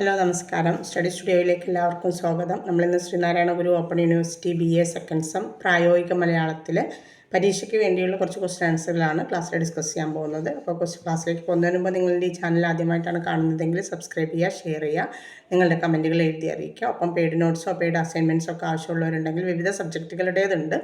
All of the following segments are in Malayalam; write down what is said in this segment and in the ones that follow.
ഹലോ നമസ്കാരം. സ്റ്റഡി സ്റ്റുഡിയോയിലേക്ക് എല്ലാവർക്കും സ്വാഗതം. നമ്മളിന്ന് Sreenarayana Guru open university BA second sem പ്രായോഗിക മലയാളത്തിൽ പരീക്ഷയ്ക്ക് വേണ്ടിയുള്ള കുറച്ച് ക്വസ്റ്റ്യൻ ആൻസറുകളാണ് ക്ലാസ്സിൽ ഡിസ്കസ് ചെയ്യാൻ പോകുന്നത്. അപ്പോൾ ക്ലാസ്സിലേക്ക് പോകുന്നതിന് മുമ്പ് നിങ്ങളുടെ ഈ ചാനൽ ആദ്യമായിട്ടാണ് കാണുന്നതെങ്കിൽ സബ്സ്ക്രൈബ് ചെയ്യുക, ഷെയർ ചെയ്യുക, നിങ്ങളുടെ കമൻറ്റുകൾ എഴുതി അറിയിക്കുക. ഒപ്പം പെയ്ഡ് നോട്ട്സോ പെയ്ഡ് അസൈൻമെൻറ്റ്സോ ഒക്കെ ആവശ്യമുള്ളവരുണ്ടെങ്കിൽ വിവിധ സബ്ജക്റ്റുകളുടേതുണ്ട്.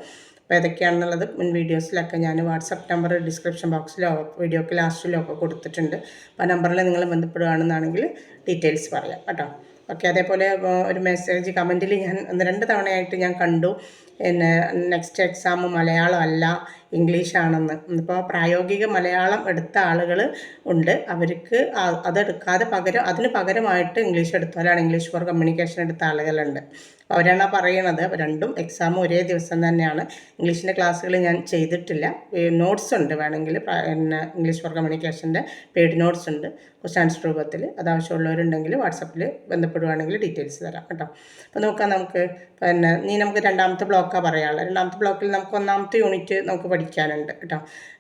അപ്പോൾ ഏതൊക്കെയാണെന്നുള്ളത് മുൻ വീഡിയോസിലൊക്കെ ഞാൻ വാട്സപ്പ് നമ്പർ ഡിസ്ക്രിപ്ഷൻ ബോക്സിലോ വീഡിയോക്ക് ലാസ്റ്റിലോ ഒക്കെ കൊടുത്തിട്ടുണ്ട്. അപ്പോൾ ആ നമ്പറിൽ നിങ്ങൾ ബന്ധപ്പെടുകയാണെന്നാണെങ്കിൽ ഡീറ്റെയിൽസ് പറയാം കേട്ടോ. ഓക്കെ. അതേപോലെ ഒരു മെസ്സേജ് കമൻറ്റിൽ ഞാൻ 2 തവണയായിട്ട് ഞാൻ കണ്ടു, പിന്നെ നെക്സ്റ്റ് എക്സാം മലയാളം അല്ല ഇംഗ്ലീഷാണെന്ന്. ഇപ്പോൾ പ്രായോഗിക മലയാളം എടുത്ത ആളുകൾ ഉണ്ട്. അവർക്ക് അതെടുക്കാതെ അതിന് പകരമായിട്ട് ഇംഗ്ലീഷ് എടുത്താലാണ് ഇംഗ്ലീഷ് ഫോർ കമ്മ്യൂണിക്കേഷൻ എടുത്ത ആളുകളുണ്ട്. അപ്പോൾ അവരാണ് പറയണത്. രണ്ടും എക്സാം ഒരേ ദിവസം തന്നെയാണ്. ഇംഗ്ലീഷിൻ്റെ ക്ലാസ്സുകൾ ഞാൻ ചെയ്തിട്ടില്ല. നോട്ട്സ് ഉണ്ട്, വേണമെങ്കിൽ പിന്നെ ഇംഗ്ലീഷ് ഫോർ കമ്മ്യൂണിക്കേഷൻ്റെ പെയ്ഡ് നോട്ട്സ് ഉണ്ട് ക്വസ്റ്റ്യൻ ആൻസർ രൂപത്തിൽ. അത് ആവശ്യമുള്ളവരുണ്ടെങ്കിൽ വാട്സപ്പിൽ ബന്ധപ്പെടുകയാണെങ്കിൽ ഡീറ്റെയിൽസ് തരാം കേട്ടോ. അപ്പോൾ നമുക്ക് നമുക്ക് രണ്ടാമത്തെ ബ്ലോക്കാണ് പറയാനുള്ളത്. രണ്ടാമത്തെ ബ്ലോക്കിൽ നമുക്ക് 1ാമത്തെ യൂണിറ്റ് നമുക്ക് പഠിക്കാനുണ്ട് കേട്ടോ.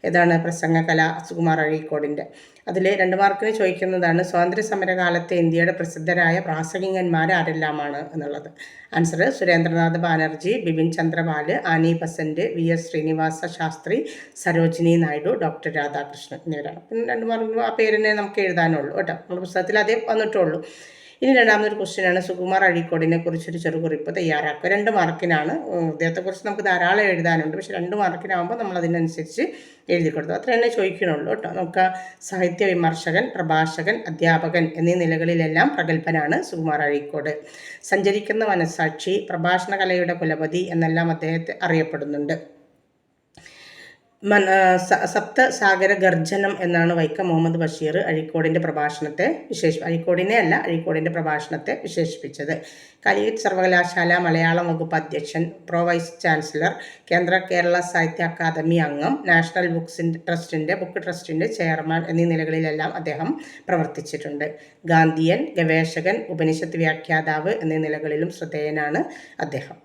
ഇതാണ് പ്രസംഗകല സുകുമാർ അഴീക്കോടിൻ്റെ. അതിൽ 2 മാർക്കിന് ചോദിക്കുന്നതാണ് സ്വാതന്ത്ര്യ സമരകാലത്തെ ഇന്ത്യയുടെ പ്രസിദ്ധരായ പ്രാസംഗികന്മാർ ആരെല്ലാമാണ് എന്നുള്ളത്. Answer: Surendranath Banerjee, Bipin Chandra Pal, Annie Besant, VS Srinivasa Shastri, Sarojini Naidu, doctor Radhakrishnan എന്നിവരാണ്. പിന്നെ 2 മാർക്കിന് ആ പേരിനെ നമുക്ക് എഴുതാനുള്ളൂ കേട്ടോ. നമ്മുടെ പുസ്തകത്തിൽ അതേ വന്നിട്ടുള്ളൂ. ഇനി രണ്ടാമതൊരു ക്വസ്റ്റ്യനാണ് സുകുമാർ അഴീക്കോടിനെ കുറിച്ചൊരു ചെറുകുറിപ്പ് തയ്യാറാക്കുക. 2 മാർക്കിനാണ്. അദ്ദേഹത്തെക്കുറിച്ച് നമുക്ക് ധാരാളം എഴുതാനുണ്ട്, പക്ഷേ 2 മാർക്കിനാകുമ്പോൾ നമ്മൾ അതിനനുസരിച്ച് എഴുതി കൊടുത്തു. അത്ര തന്നെ ചോദിക്കണുള്ളൂ കേട്ടോ. നമുക്ക് സാഹിത്യ വിമർശകൻ, പ്രഭാഷകൻ, അധ്യാപകൻ എന്നീ നിലകളിലെല്ലാം പ്രഗത്ഭനാണ് സുകുമാർ അഴീക്കോട്. സഞ്ചരിക്കുന്ന മനസ്സാക്ഷി, പ്രഭാഷണ കലയുടെ കുലപതി എന്നെല്ലാം അദ്ദേഹത്തെ അറിയപ്പെടുന്നുണ്ട്. സപ്തസാഗര ഗർജനം എന്നാണ് വൈക്കം മുഹമ്മദ് ബഷീർ അഴീക്കോടിൻ്റെ പ്രഭാഷണത്തെ വിശേഷിപ്പിച്ചത്. കാലിക്കറ്റ് സർവകലാശാല മലയാളം വകുപ്പ് അധ്യക്ഷൻ, പ്രോ വൈസ് ചാൻസലർ, കേരള സാഹിത്യ അക്കാദമി അംഗം, നാഷണൽ ബുക്ക് ട്രസ്റ്റിൻ്റെ ചെയർമാൻ എന്നീ നിലകളിലെല്ലാം അദ്ദേഹം പ്രവർത്തിച്ചിട്ടുണ്ട്. ഗാന്ധിയൻ, ഗവേഷകൻ, ഉപനിഷത്ത് വ്യാഖ്യാതാവ് എന്നീ നിലകളിലും ശ്രദ്ധേയനാണ് അദ്ദേഹം.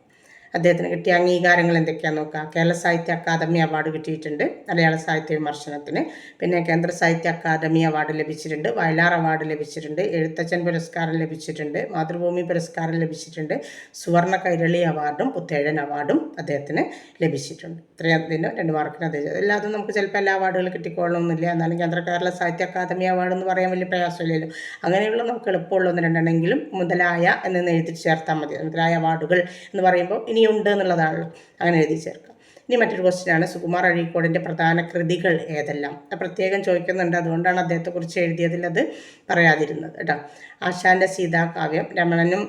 അദ്ദേഹത്തിന് കിട്ടിയ അംഗീകാരങ്ങൾ എന്തൊക്കെയാണെന്ന് നോക്കാം. കേരള സാഹിത്യ അക്കാദമി അവാർഡ് കിട്ടിയിട്ടുണ്ട് മലയാള സാഹിത്യ വിമർശനത്തിന്. പിന്നെ കേന്ദ്ര സാഹിത്യ അക്കാദമി അവാർഡ് ലഭിച്ചിട്ടുണ്ട്, വയലാർ അവാർഡ് ലഭിച്ചിട്ടുണ്ട്, എഴുത്തച്ഛൻ പുരസ്കാരം ലഭിച്ചിട്ടുണ്ട്, മാതൃഭൂമി പുരസ്കാരം ലഭിച്ചിട്ടുണ്ട്, സുവർണ കൈരളി അവാർഡും പുത്തേഴൻ അവാർഡും അദ്ദേഹത്തിന് ലഭിച്ചിട്ടുണ്ട്. ഇത്രയും 2 മാർക്കിന് അദ്ദേഹം. എല്ലാതും നമുക്ക് ചിലപ്പോൾ എല്ലാ അവാർഡുകളും കിട്ടിക്കൊള്ളണമെന്നില്ല. എന്നാലും കേരള സാഹിത്യ അക്കാദമി അവാർഡ് എന്ന് പറയാൻ വലിയ പ്രയാസമില്ലല്ലോ. അങ്ങനെയുള്ള നമുക്ക് എളുപ്പമുള്ള 1-2 മുതലായ എന്ന് എഴുതി ചേർത്താൽ മതി. മുതലായ അവാർഡുകൾ എന്ന് പറയുമ്പോൾ ഇനിയുണ്ട് എന്നുള്ളതാണല്ലോ, അങ്ങനെ എഴുതി ചേർക്കാം. ഇനി മറ്റൊരു ക്വസ്റ്റ്യനാണ് സുകുമാർ അഴീക്കോടിൻ്റെ പ്രധാന കൃതികൾ ഏതെല്ലാം. പ്രത്യേകം ചോദിക്കുന്നുണ്ട്, അതുകൊണ്ടാണ് അദ്ദേഹത്തെക്കുറിച്ച് എഴുതിയതിൽ അത് പറയാതിരുന്നത് കേട്ടോ. ആശാൻ്റെ സീതാകാവ്യം, രമണനും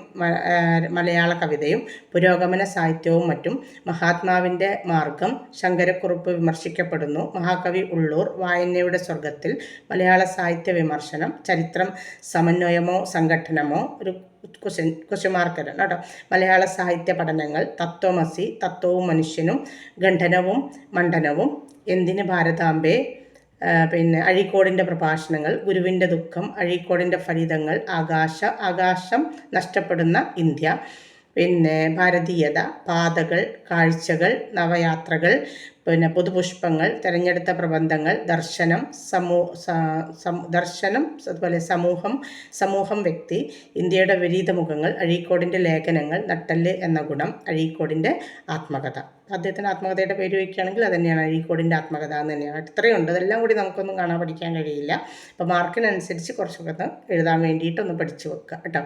മലയാള കവിതയും പുരോഗമന സാഹിത്യവും മറ്റും, മഹാത്മാവിൻ്റെ മാർഗം, ശങ്കരക്കുറുപ്പ് വിമർശിക്കപ്പെടുന്നു, മഹാകവി ഉള്ളൂർ, വായനയുടെ സ്വർഗത്തിൽ, മലയാള സാഹിത്യ വിമർശനം, ചരിത്രം സമന്വയമോ സംഘട്ടനമോ, ഒരു ക്വസ്റ്റ്യൻ മാർക്കറാണ് കേട്ടോ. മലയാള സാഹിത്യ പഠനങ്ങൾ, തത്വമസി, തത്വവും മനുഷ്യനും, ഖണ്ഡനവും മണ്ഡനവും, എന്തിന് ഭാരതാംബെ, പിന്നെ അഴീക്കോടിൻ്റെ പ്രഭാഷണങ്ങൾ, ഗുരുവിൻ്റെ ദുഃഖം, അഴീക്കോടിൻ്റെ ഫലിതങ്ങൾ, ആകാശം നഷ്ടപ്പെടുന്ന ഇന്ത്യ, പിന്നെ ഭാരതീയത, പാതകൾ, കാഴ്ചകൾ, നവയാത്രകൾ, പിന്നെ പുതുപുഷ്പങ്ങൾ, തിരഞ്ഞെടുത്ത പ്രബന്ധങ്ങൾ, ദർശനം, അതുപോലെ സമൂഹം വ്യക്തി, ഇന്ത്യയുടെ വിപരീത മുഖങ്ങൾ, അഴീക്കോടിൻ്റെ ലേഖനങ്ങൾ, നട്ടെല്ല് എന്ന ഗുണം, അഴീക്കോടിൻ്റെ ആത്മകഥ. അദ്ദേഹത്തിൻ്റെ ആത്മകഥയുടെ പേര് വയ്ക്കുകയാണെങ്കിൽ അത് തന്നെയാണ്, അഴീക്കോടിൻ്റെ ആത്മകഥ എന്ന് തന്നെയാണ്. ഇത്രയുണ്ട്. അതെല്ലാം കൂടി നമുക്കൊന്നും കാണാൻ പഠിക്കാൻ കഴിയില്ല. അപ്പോൾ മാർക്കിനനുസരിച്ച് കുറച്ചൊക്കെ എഴുതാൻ വേണ്ടിയിട്ടൊന്ന് പഠിച്ചു വെക്കുക കേട്ടോ.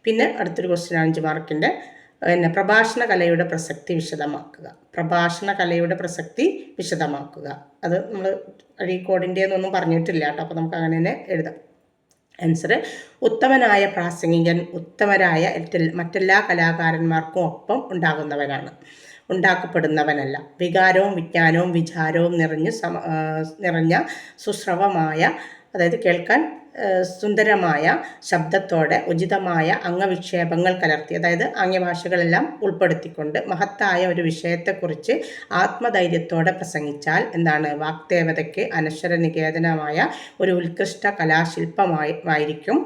പിന്നെ അടുത്തൊരു ക്വസ്റ്റ്യൻ 5 മാർക്കിൻ്റെ, പ്രഭാഷണ കലയുടെ പ്രസക്തി വിശദമാക്കുക. അത് നമ്മൾ അഴീക്കോടിൻ്റെ എന്നൊന്നും പറഞ്ഞിട്ടില്ല കേട്ടോ. അപ്പോൾ നമുക്ക് അങ്ങനെ തന്നെ എഴുതാം. ആൻസർ: ഉത്തമനായ പ്രാസംഗികൻ ഉത്തമരായ മറ്റെല്ലാ കലാകാരന്മാർക്കും ഒപ്പം ഉണ്ടാക്കപ്പെടുന്നവനല്ല. വികാരവും വിജ്ഞാനവും വിചാരവും നിറഞ്ഞ സുശ്രവമായ, അതായത് കേൾക്കാൻ സുന്ദരമായ ശബ്ദത്തോടെ ഉചിതമായ അംഗവിക്ഷേപങ്ങൾ കലർത്തി, അതായത് ആംഗ്യഭാഷകളെല്ലാം ഉൾപ്പെടുത്തിക്കൊണ്ട് മഹത്തായ ഒരു വിഷയത്തെക്കുറിച്ച് ആത്മധൈര്യത്തോടെ പ്രസംഗിച്ചാൽ എന്താണ്, വാഗ്ദേവതയ്ക്ക് അനശ്വര നികേതനമായ ഒരു ഉത്കൃഷ്ട കലാശില്പമായിരിക്കും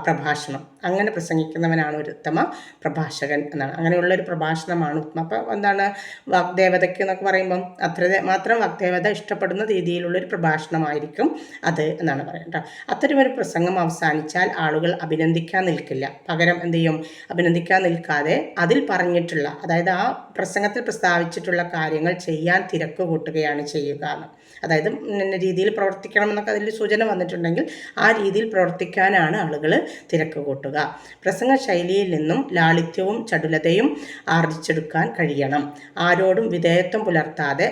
പ്രഭാഷണം. അങ്ങനെ പ്രസംഗിക്കുന്നവനാണ് ഒരു ഉത്തമ പ്രഭാഷകൻ എന്നാണ്. അങ്ങനെയുള്ളൊരു പ്രഭാഷണമാണ് ഉത്തമ. അപ്പോൾ എന്താണ് വാഗ്ദേവതയ്ക്ക് എന്നൊക്കെ പറയുമ്പം അത്ര മാത്രം വാഗ്ദേവത ഇഷ്ടപ്പെടുന്ന രീതിയിലുള്ളൊരു പ്രഭാഷണമായിരിക്കും അത് എന്നാണ് പറയുന്നത്. അത്തരമൊരു പ്രസംഗം അവസാനിച്ചാൽ ആളുകൾ അഭിനന്ദിക്കാൻ നിൽക്കില്ല. പകരം എന്ത് ചെയ്യും? അഭിനന്ദിക്കാൻ നിൽക്കാതെ അതിൽ പറഞ്ഞിട്ടുള്ള, അതായത് ആ പ്രസംഗത്തിൽ പ്രസ്താവിച്ചിട്ടുള്ള കാര്യങ്ങൾ ചെയ്യാൻ തിരക്ക് കൂട്ടുകയാണ് ചെയ്യുക എന്ന്. അതായത് ഇന്ന രീതിയിൽ പ്രവർത്തിക്കണം എന്നൊക്കെ അതിൽ സൂചന വന്നിട്ടുണ്ടെങ്കിൽ ആ രീതിയിൽ പ്രവർത്തിക്കാനാണ് ആളുകൾ തിരക്ക് കൂട്ടുക. പ്രസംഗ ശൈലിയിൽ നിന്നും ലാളിത്യവും ചടുലതയും ആർജിച്ചെടുക്കാൻ കഴിയണം. ആരോടും വിധേയത്വം പുലർത്താതെ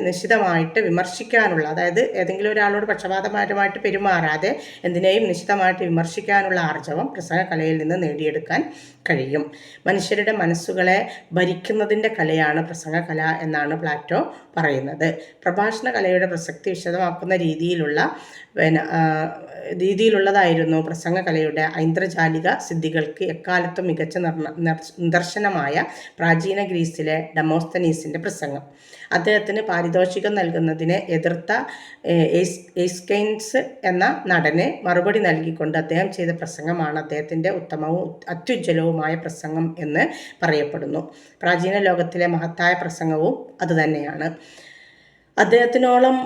നിശ്ചിതമായിട്ട് വിമർശിക്കാനുള്ള, അതായത് ഏതെങ്കിലും ഒരാളോട് പക്ഷപാതപരമായിട്ട് പെരുമാറാതെ എന്തിനേയും നിശ്ചിതമായിട്ട് വിമർശിക്കാനുള്ള ആർജവം പ്രസംഗ കലയിൽ നിന്ന് നേടിയെടുക്കാൻ കഴിയും. മനുഷ്യരുടെ മനസ്സുകളെ ഭരിക്കുന്നതിൻ്റെ കലയാണ് പ്രസംഗ കല എന്നാണ് പ്ലാറ്റോ പറയുന്നത്. പ്രഭാഷണ കലയുടെ പ്രസക്തി വിശദമാക്കുന്ന രീതിയിലുള്ളതായിരുന്നു പ്രസംഗ കലയുടെ ഐന്ദ്രജാലിക സിദ്ധികൾക്ക് എക്കാലത്തും മികച്ച നിദർശനമായ പ്രാചീന ഗ്രീസിലെ ഡെമോസ്തനീസിൻ്റെ പ്രസംഗം. അദ്ദേഹത്തിന് പാരിതോഷികം നൽകുന്നതിനെ എതിർത്ത എയ്സ്കൈൻസ് എന്ന നടന് മറുപടി നൽകിക്കൊണ്ട് അദ്ദേഹം ചെയ്ത പ്രസംഗമാണ് അദ്ദേഹത്തിൻ്റെ ഉത്തമവും അത്യുജ്വലവുമായ പ്രസംഗം എന്ന് പറയപ്പെടുന്നു. പ്രാചീന ലോകത്തിലെ മഹത്തായ പ്രസംഗവും അതുതന്നെയാണ്. അദ്ദേഹത്തിനോളം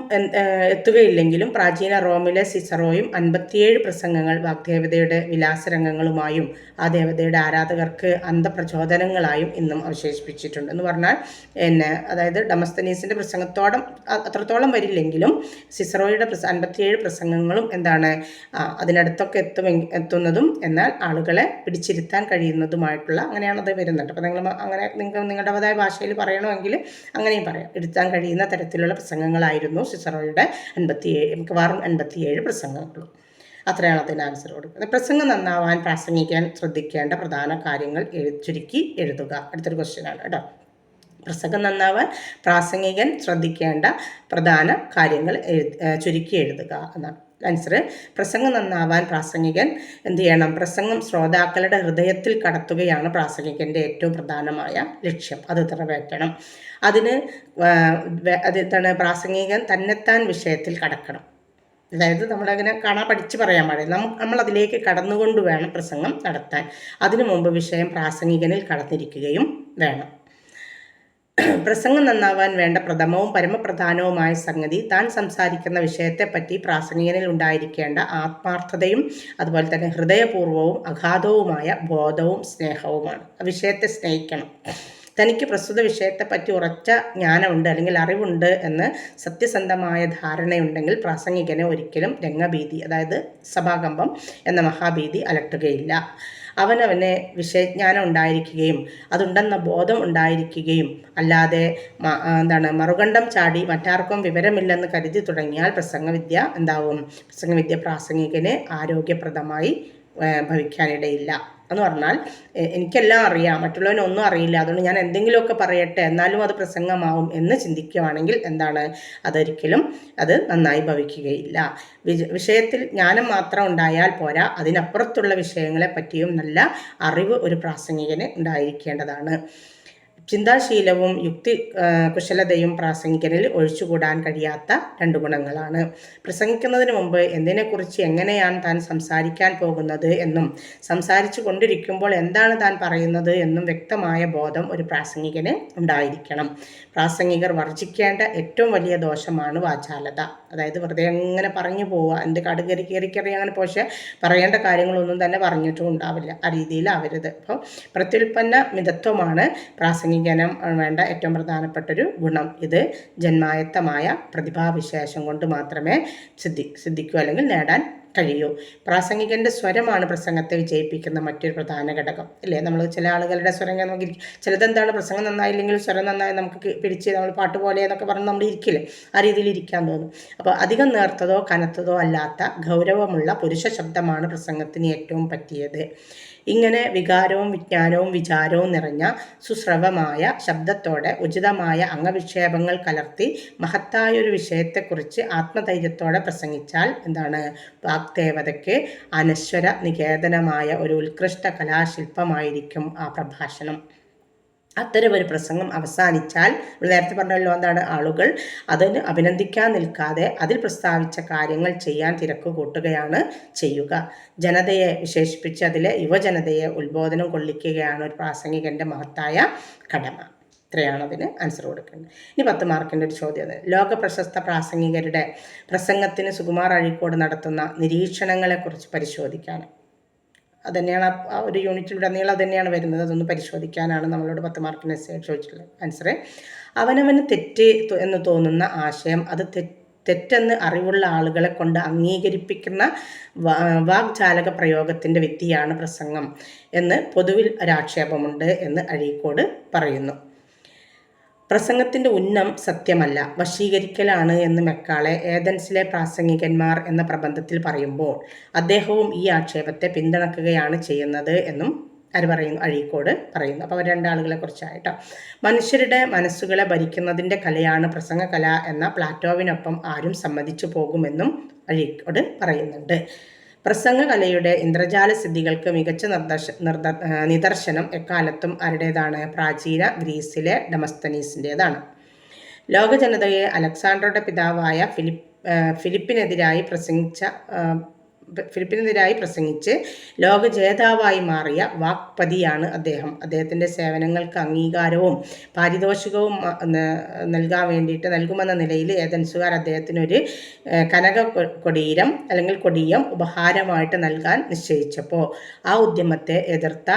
എത്തുകയില്ലെങ്കിലും പ്രാചീന റോമിലെ സിസറോയും 57 പ്രസംഗങ്ങൾ വാഗ്ദേവതയുടെ വിലാസരംഗങ്ങളുമായും ആ ദേവതയുടെ ആരാധകർക്ക് അന്ധപ്രചോദനങ്ങളായും ഇന്നും അവശേഷിപ്പിച്ചിട്ടുണ്ട്. എന്ന് പറഞ്ഞാൽ അതായത് ഡെമോസ്തനീസിൻ്റെ പ്രസംഗത്തോളം അത്രത്തോളം വരില്ലെങ്കിലും സിസറോയുടെ 57 പ്രസംഗങ്ങളും അതിനടുത്തൊക്കെ എത്തുന്നതും എന്നാൽ ആളുകളെ പിടിച്ചിരുത്താൻ കഴിയുന്നതുമായിട്ടുള്ള അങ്ങനെയാണത് വരുന്നുണ്ട്. അപ്പോൾ നിങ്ങൾക്ക് നിങ്ങളുടേതായ ഭാഷയിൽ പറയണമെങ്കിൽ അങ്ങനെയും പറയാം. ഇരുത്താൻ കഴിയുന്ന തരത്തിലുള്ള പ്രസംഗങ്ങളായിരുന്നു സിസറോയുടെ 57 പ്രസംഗങ്ങളും. അത്രയാണ് അതിന് ആൻസർ കൊടുക്കുന്നത്. പ്രസംഗം നന്നാവാൻ പ്രാസംഗികൻ ശ്രദ്ധിക്കേണ്ട പ്രധാന കാര്യങ്ങൾ ചുരുക്കി എഴുതുക. അടുത്തൊരു ക്വസ്റ്റ്യനാണ് കേട്ടോ. പ്രസംഗം നന്നാവാൻ പ്രാസംഗികൻ ശ്രദ്ധിക്കേണ്ട പ്രധാന കാര്യങ്ങൾ ചുരുക്കി എഴുതുക എന്നാണ് ആൻസർ. പ്രസംഗം നന്നാവാൻ പ്രാസംഗികൻ എന്ത് ചെയ്യണം? പ്രസംഗം ശ്രോതാക്കളുടെ ഹൃദയത്തിൽ കടത്തുകയാണ് പ്രാസംഗികൻ്റെ ഏറ്റവും പ്രധാനമായ ലക്ഷ്യം. അത് നിറവേറ്റണം. പ്രാസംഗികൻ തന്നെത്താൻ വിഷയത്തിൽ കടക്കണം. അതായത് നമ്മളങ്ങനെ പഠിച്ച് പറയാൻ പാടില്ല. നമ്മളതിലേക്ക് കടന്നുകൊണ്ട് വേണം പ്രസംഗം നടത്താൻ. അതിനു മുമ്പ് വിഷയം പ്രാസംഗികനിൽ കടന്നിരിക്കുകയും വേണം. പ്രസംഗം നന്നാവാൻ വേണ്ട പ്രഥമവും പരമപ്രധാനവുമായ സംഗതി താൻ സംസാരിക്കുന്ന വിഷയത്തെപ്പറ്റി പ്രാസംഗികനിൽ ഉണ്ടായിരിക്കേണ്ട ആത്മാർത്ഥതയും അതുപോലെ തന്നെ ഹൃദയപൂർവ്വവും അഗാധവുമായ ബോധവും സ്നേഹവുമാണ്. ആ വിഷയത്തെ സ്നേഹിക്കണം. തനിക്ക് പ്രസ്തുത വിഷയത്തെപ്പറ്റി ഉറച്ച ജ്ഞാനമുണ്ട് അല്ലെങ്കിൽ അറിവുണ്ട് എന്ന് സത്യസന്ധമായ ധാരണയുണ്ടെങ്കിൽ പ്രാസംഗികനെ ഒരിക്കലും രംഗഭീതി, അതായത് സഭാകമ്പം എന്ന മഹാഭീതി അലട്ടുകയില്ല. അവനവന് വിഷയജ്ഞാനം ഉണ്ടായിരിക്കുകയും അതുണ്ടെന്ന ബോധം ഉണ്ടായിരിക്കുകയും അല്ലാതെ മറുകണ്ഠം ചാടി മറ്റാർക്കും വിവരമില്ലെന്ന് കരുതി തുടങ്ങിയാൽ പ്രസംഗവിദ്യ പ്രാസംഗികന് ആരോഗ്യപ്രദമായി ഭവിക്കാനിടയില്ല. എന്ന് പറഞ്ഞാൽ എനിക്കെല്ലാം അറിയാം, മറ്റുള്ളവനൊന്നും അറിയില്ല, അതുകൊണ്ട് ഞാൻ എന്തെങ്കിലുമൊക്കെ പറയട്ടെ എന്നാലും അത് പ്രസംഗമാവും എന്ന് ചിന്തിക്കുകയാണെങ്കിൽ അതൊരിക്കലും അത് നന്നായി ഭവിക്കുകയില്ല. വിഷയത്തിൽ ജ്ഞാനം മാത്രം ഉണ്ടായാൽ പോരാ, അതിനപ്പുറത്തുള്ള വിഷയങ്ങളെ പറ്റിയും നല്ല അറിവ് ഒരു പ്രാസംഗികന് ഉണ്ടായിരിക്കേണ്ടതാണ്. ചിന്താശീലവും യുക്തി കുശലതയും പ്രാസംഗികനിൽ ഒഴിച്ചുകൂടാൻ കഴിയാത്ത 2 ഗുണങ്ങളാണ്. പ്രസംഗിക്കുന്നതിന് മുമ്പ് എന്തിനെക്കുറിച്ച് എങ്ങനെയാണ് താൻ സംസാരിക്കാൻ പോകുന്നത് എന്നും സംസാരിച്ചു കൊണ്ടിരിക്കുമ്പോൾ എന്താണ് താൻ പറയുന്നത് എന്നും വ്യക്തമായ ബോധം ഒരു പ്രാസംഗികന് ഉണ്ടായിരിക്കണം. പ്രാസംഗികർ വർജിക്കേണ്ട ഏറ്റവും വലിയ ദോഷമാണ് വാചാലത. അതായത് വെറുതെ അങ്ങനെ പറഞ്ഞു പോവുക, എൻ്റെ കാട് കയറി അങ്ങനെ പക്ഷേ പറയേണ്ട കാര്യങ്ങളൊന്നും തന്നെ പറഞ്ഞിട്ടും ഉണ്ടാവില്ല. ആ രീതിയിലാവരുത്. അപ്പോൾ പ്രത്യുൽപ്പന്ന മിതത്വമാണ് പ്രാസംഗികനം വേണ്ട ഏറ്റവും പ്രധാനപ്പെട്ടൊരു ഗുണം. ഇത് ജന്മായത്തമായ പ്രതിഭാവിശേഷം കൊണ്ട് മാത്രമേ സിദ്ധിക്കൂ അല്ലെങ്കിൽ നേടാൻ കഴിയൂ. പ്രാസംഗികൻ്റെ സ്വരമാണ് പ്രസംഗത്തെ വിജയിപ്പിക്കുന്ന മറ്റൊരു പ്രധാന ഘടകം അല്ലേ. നമ്മൾ ചില ആളുകളുടെ സ്വരം നോക്കി ചിലതെന്താണ് പ്രസംഗം നന്നായില്ലെങ്കിൽ സ്വരം നന്നായി നമുക്ക് പിടിച്ച് നമ്മൾ പാട്ട് പോലെ എന്നൊക്കെ പറഞ്ഞ് നമ്മൾ ഇരിക്കില്ലേ, ആ രീതിയിൽ ഇരിക്കാൻ തോന്നും. അപ്പോൾ അധികം നേർത്തതോ കനത്തതോ അല്ലാത്ത ഗൗരവമുള്ള പുരുഷ ശബ്ദമാണ് പ്രസംഗത്തിന് ഏറ്റവും പറ്റിയത്. ഇങ്ങനെ വികാരവും വിജ്ഞാനവും വിചാരവും നിറഞ്ഞ സുശ്രവമായ ശബ്ദത്തോടെ ഉചിതമായ അംഗവിക്ഷേപങ്ങൾ കലർത്തി മഹത്തായൊരു വിഷയത്തെക്കുറിച്ച് ആത്മധൈര്യത്തോടെ പ്രസംഗിച്ചാൽ വാഗ്ദേവതയ്ക്ക് അനശ്വര നികേതനമായ ഒരു ഉത്കൃഷ്ട കലാശില്പമായിരിക്കും ആ പ്രഭാഷണം. അത്തരമൊരു പ്രസംഗം അവസാനിച്ചാൽ നേരത്തെ പറഞ്ഞല്ലോ എന്താണ്, ആളുകൾ അതിന് അഭിനന്ദിക്കാൻ നിൽക്കാതെ അതിൽ പ്രസ്താവിച്ച കാര്യങ്ങൾ ചെയ്യാൻ തിരക്ക് കൂട്ടുകയാണ് ചെയ്യുക. ജനതയെ വിശേഷിപ്പിച്ച് അതിലെ യുവജനതയെ ഉത്ബോധനം കൊള്ളിക്കുകയാണ് ഒരു പ്രാസംഗികൻ്റെ മഹത്തായ കടമ. ഇത്രയാണ് അതിന് ആൻസർ കൊടുക്കേണ്ടത്. ഇനി 10 മാർക്കിൻ്റെ ഒരു ചോദ്യം. ലോക പ്രശസ്ത പ്രാസംഗികരുടെ പ്രസംഗത്തിന് സുകുമാർ അഴീക്കോട് നടത്തുന്ന നിരീക്ഷണങ്ങളെക്കുറിച്ച് പരിശോധിക്കാൻ. അതുതന്നെയാണ് ആ ഒരു യൂണിറ്റിലുടനീളം അത് തന്നെയാണ് വരുന്നത്. അതൊന്ന് പരിശോധിക്കാനാണ് നമ്മളോട് 10 മാർക്കിന് ചോദിച്ചിട്ടുള്ളത്. ആൻസർ: അവനവന് തെറ്റ് എന്ന് തോന്നുന്ന ആശയം അത് തെറ്റെന്ന് അറിവുള്ള ആളുകളെ കൊണ്ട് അംഗീകരിപ്പിക്കുന്ന വാഗ്ജാലക പ്രയോഗത്തിൻ്റെ വിദ്യയാണ് പ്രസംഗം എന്ന് പൊതുവിൽ ഒരാക്ഷേപമുണ്ട് എന്ന് അഴീക്കോട് പറയുന്നു. പ്രസംഗത്തിൻ്റെ ഉന്നം സത്യമല്ല, വശീകരിക്കലാണ് എന്ന് മെക്കാളെ ഏതൻസിലെ പ്രാസംഗികന്മാർ എന്ന പ്രബന്ധത്തിൽ പറയുമ്പോൾ അദ്ദേഹവും ഈ ആക്ഷേപത്തെ പിന്തുണക്കുകയാണ് ചെയ്യുന്നത് എന്നും അഴീക്കോട് പറയുന്നു. അപ്പോൾ അവർ രണ്ടാളുകളെ കുറിച്ചായിട്ടോ. മനുഷ്യരുടെ മനസ്സുകളെ ഭരിക്കുന്നതിൻ്റെ കലയാണ് പ്രസംഗകല എന്ന പ്ലാറ്റോവിനൊപ്പം ആരും സമ്മതിച്ചു പോകുമെന്നും അഴീക്കോട് പറയുന്നുണ്ട്. പ്രസംഗകലയുടെ ഇന്ദ്രജാല സിദ്ധികൾക്ക് മികച്ച നിദർശനം എക്കാലത്തും ആരുടേതാണ്? പ്രാചീന ഗ്രീസിലെ ഡെമസ്തനീസിൻ്റേതാണ്. ലോക ജനതയെ അലക്സാണ്ടറുടെ പിതാവായ ഫിലിപ്പിനെതിരായി പ്രസംഗിച്ച് ലോക ജേതാവായി മാറിയ വാക്പതിയാണ് അദ്ദേഹം. അദ്ദേഹത്തിൻ്റെ സേവനങ്ങൾക്ക് അംഗീകാരവും പാരിതോഷികവും നൽകുമെന്ന നിലയിൽ ഏതൻസുകാർ അദ്ദേഹത്തിനൊരു കനക കൊടിയം ഉപഹാരമായിട്ട് നൽകാൻ നിശ്ചയിച്ചപ്പോൾ ആ ഉദ്യമത്തെ എതിർത്ത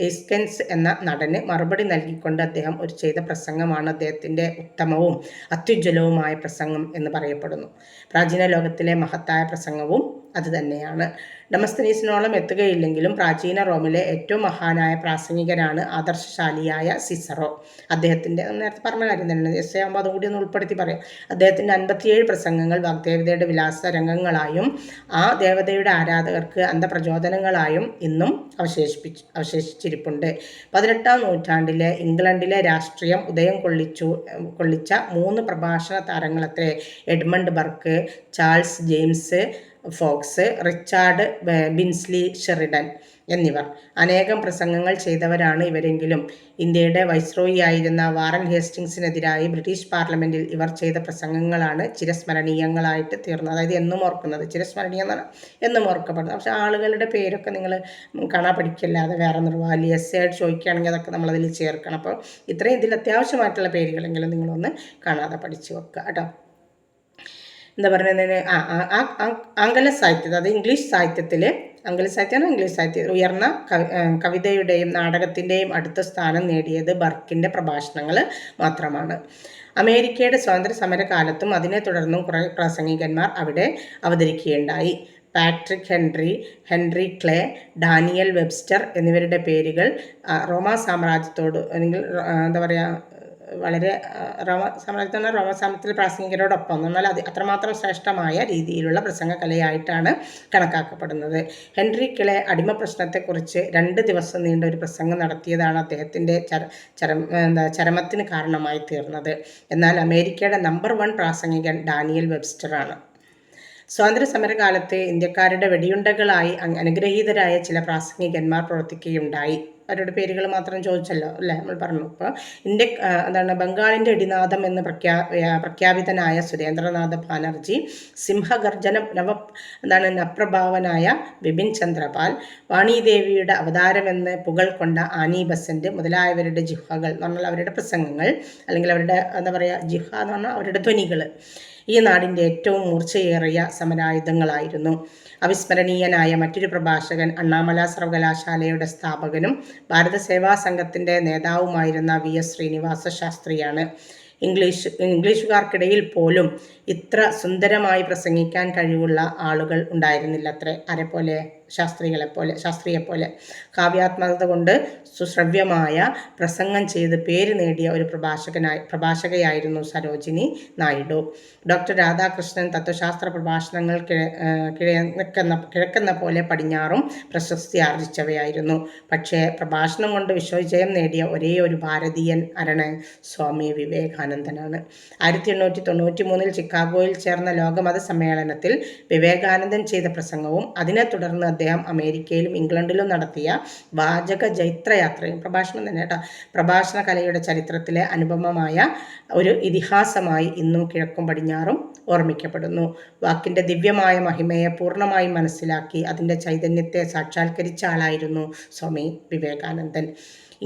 എയ്സ്കെൻസ് എന്ന നടന് മറുപടി നൽകിക്കൊണ്ട് അദ്ദേഹം ചെയ്ത പ്രസംഗമാണ് അദ്ദേഹത്തിൻ്റെ ഉത്തമവും അത്യുജ്വലവുമായ പ്രസംഗം എന്ന് പറയപ്പെടുന്നു. പ്രാചീന ലോകത്തിലെ മഹത്തായ പ്രസംഗവും അതുതന്നെയാണ്. ഡെമസ്തനീസിനോളം എത്തുകയില്ലെങ്കിലും പ്രാചീന റോമിലെ ഏറ്റവും മഹാനായ പ്രാസംഗികനാണ് ആദർശശാലിയായ സിസറോ. അദ്ദേഹത്തിൻ്റെ നേരത്തെ പറഞ്ഞ കാര്യം തന്നെ എസ്സേ ആകുമ്പോൾ അതും കൂടി ഒന്ന് ഉൾപ്പെടുത്തി പറയാം. അദ്ദേഹത്തിൻ്റെ 57 പ്രസംഗങ്ങൾ വാഗ്ദേവതയുടെ വിലാസ രംഗങ്ങളായും ആ ദേവതയുടെ ആരാധകർക്ക് അന്ധപ്രചോദനങ്ങളായും ഇന്നും അവശേഷിച്ചിരിപ്പുണ്ട്. 18-ാം നൂറ്റാണ്ടിലെ ഇംഗ്ലണ്ടിലെ രാഷ്ട്രീയം ഉദയം കൊള്ളിച്ച 3 പ്രഭാഷണ താരങ്ങളത്രേ Edmund Burke, Charles James Fox, Richard Brinsley Sheridan എന്നിവർ. അനേകം പ്രസംഗങ്ങൾ ചെയ്തവരാണ് ഇവരെങ്കിലും ഇന്ത്യയുടെ വൈസ്രോയി ആയിരുന്ന വാറൻ ഹേസ്റ്റിങ്സിനെതിരായി ബ്രിട്ടീഷ് പാർലമെൻറ്റിൽ ഇവർ ചെയ്ത പ്രസംഗങ്ങളാണ് ചിരസ്മരണീയങ്ങളായിട്ട് തീർന്നത്. അതായത് എന്നും ഓർക്കുന്നത്, ചിരസ്മരണീയം എന്ന് പറഞ്ഞാൽ എന്നും ഓർക്കപ്പെടുന്നത്. പക്ഷേ ആളുകളുടെ പേരൊക്കെ നിങ്ങൾ കാണാൻ പഠിക്കല്ലാതെ വേറെ നിർവാഹി എസ് ആയിട്ട് ചോദിക്കുകയാണെങ്കിൽ അതൊക്കെ നമ്മളതിൽ ചേർക്കണം. അപ്പോൾ ഇത്രയും ഇതിൽ അത്യാവശ്യമായിട്ടുള്ള പേരുകളെങ്കിലും നിങ്ങളൊന്ന് കാണാതെ പഠിച്ചു വെക്കുക കേട്ടോ. എന്താ പറയുന്നതിന് ആംഗല സാഹിത്യത്തിൽ, അത് ഇംഗ്ലീഷ് സാഹിത്യത്തിൽ, ഇംഗ്ലീഷ് സാഹിത്യം ഉയർന്ന കവിതയുടെയും നാടകത്തിൻ്റെയും അടുത്ത സ്ഥാനം നേടിയത് ബർക്കിൻ്റെ പ്രഭാഷണങ്ങൾ മാത്രമാണ്. അമേരിക്കയുടെ സ്വാതന്ത്ര്യ സമര കാലത്തും അതിനെ തുടർന്നും കുറേ പ്രാസംഗികന്മാർ അവിടെ അവതരിക്കുകയുണ്ടായി. Patrick Henry Clay, Daniel Webster എന്നിവരുടെ പേരുകൾ റോമാ സാമ്രാജ്യത്തോട് അല്ലെങ്കിൽ എന്താ പറയുക വളരെ റോമ സാമ്രാജ്യത്തിൽ പ്രാസംഗികരോടൊപ്പം എന്ന് പറഞ്ഞാൽ അത് അത്രമാത്രം ശ്രേഷ്ഠമായ രീതിയിലുള്ള പ്രസംഗ കലയായിട്ടാണ് കണക്കാക്കപ്പെടുന്നത്. ഹെൻറി ക്ലേ അടിമ പ്രശ്നത്തെക്കുറിച്ച് 2 ദിവസം നീണ്ട ഒരു പ്രസംഗം നടത്തിയതാണ് അദ്ദേഹത്തിൻ്റെ ചരമത്തിന് കാരണമായി തീർന്നത്. എന്നാൽ അമേരിക്കയുടെ നമ്പർ 1 പ്രാസംഗികൻ ഡാനിയൽ വെബ്സ്റ്ററാണ്. സ്വാതന്ത്ര്യ സമരകാലത്ത് ഇന്ത്യക്കാരുടെ വെടിയുണ്ടകളായി അനുഗ്രഹീതരായ ചില പ്രാസംഗികന്മാർ പ്രവർത്തിക്കുകയുണ്ടായി. അവരുടെ പേരുകൾ മാത്രം ചോദിച്ചല്ലോ അല്ലേ, നമ്മൾ പറഞ്ഞു. അപ്പോൾ ബംഗാളിൻ്റെ ഇടിനാദം എന്ന് പ്രഖ്യാപിതനായ സുരേന്ദ്രനാഥ ബാനർജി, സിംഹഗർജന നപ്രഭാവനായ ബിപിൻ ചന്ദ്രപാൽ, വാണിദേവിയുടെ അവതാരമെന്ന് പുകൾ കൊണ്ട ആനി ബസന്റ് മുതലായവരുടെ ജിഹ്വകൾ എന്ന് പറഞ്ഞാൽ അവരുടെ പ്രസംഗങ്ങൾ അല്ലെങ്കിൽ അവരുടെ ജിഹ്വ എന്ന് പറഞ്ഞാൽ അവരുടെ ധ്വനികൾ ഈ നാടിൻ്റെ ഏറ്റവും മൂർച്ചയേറിയ സമരായുധങ്ങളായിരുന്നു. അവിസ്മരണീയനായ മറ്റൊരു പ്രഭാഷകൻ അണ്ണാമല സർവകലാശാലയുടെ സ്ഥാപകനും ഭാരത സേവാ സംഘത്തിൻ്റെ നേതാവുമായിരുന്ന VS ശ്രീനിവാസ ശാസ്ത്രിയാണ്. ഇംഗ്ലീഷുകാർക്കിടയിൽ പോലും ഇത്ര സുന്ദരമായി പ്രസംഗിക്കാൻ കഴിവുള്ള ആളുകൾ ഉണ്ടായിരുന്നില്ലത്രേ. ആരെപ്പോലെ? ശാസ്ത്രിയെപ്പോലെ. കാവ്യാത്മകത കൊണ്ട് സുശ്രവ്യമായ പ്രസംഗം ചെയ്ത് പേര് നേടിയ ഒരു പ്രഭാഷകയായിരുന്നു സരോജിനി നായിഡു. ഡോക്ടർ രാധാകൃഷ്ണൻ തത്വശാസ്ത്ര പ്രഭാഷണങ്ങൾ കിഴക്കെന്ന പോലെ പടിഞ്ഞാറും പ്രശസ്തി ആർജിച്ചവയായിരുന്നു. പക്ഷേ പ്രഭാഷണം കൊണ്ട് വിശ്വവിജയം നേടിയ ഒരേ ഒരു ഭാരതീയൻ ആരാണ്? സ്വാമി വിവേകാനന്ദനാണ്. 1893 ചിക്കാഗോയിൽ ചേർന്ന ലോകമത സമ്മേളനത്തിൽ വിവേകാനന്ദൻ ചെയ്ത പ്രസംഗവും അതിനെ തുടർന്ന് അദ്ദേഹം അമേരിക്കയിലും ഇംഗ്ലണ്ടിലും നടത്തിയ വാചക ജൈത്രയാത്രയും പ്രഭാഷണം തന്നെ കേട്ടോ പ്രഭാഷണ കലയുടെ ചരിത്രത്തിലെ അനുപമമായ ഒരു ഇതിഹാസമായി ഇന്നും കിഴക്കും പടിഞ്ഞാറും ഓർമ്മിക്കപ്പെടുന്നു. വാക്കിൻ്റെ ദിവ്യമായ മഹിമയെ പൂർണ്ണമായും മനസ്സിലാക്കി അതിൻ്റെ ചൈതന്യത്തെ സാക്ഷാത്കരിച്ച ആളായിരുന്നു സ്വാമി വിവേകാനന്ദൻ.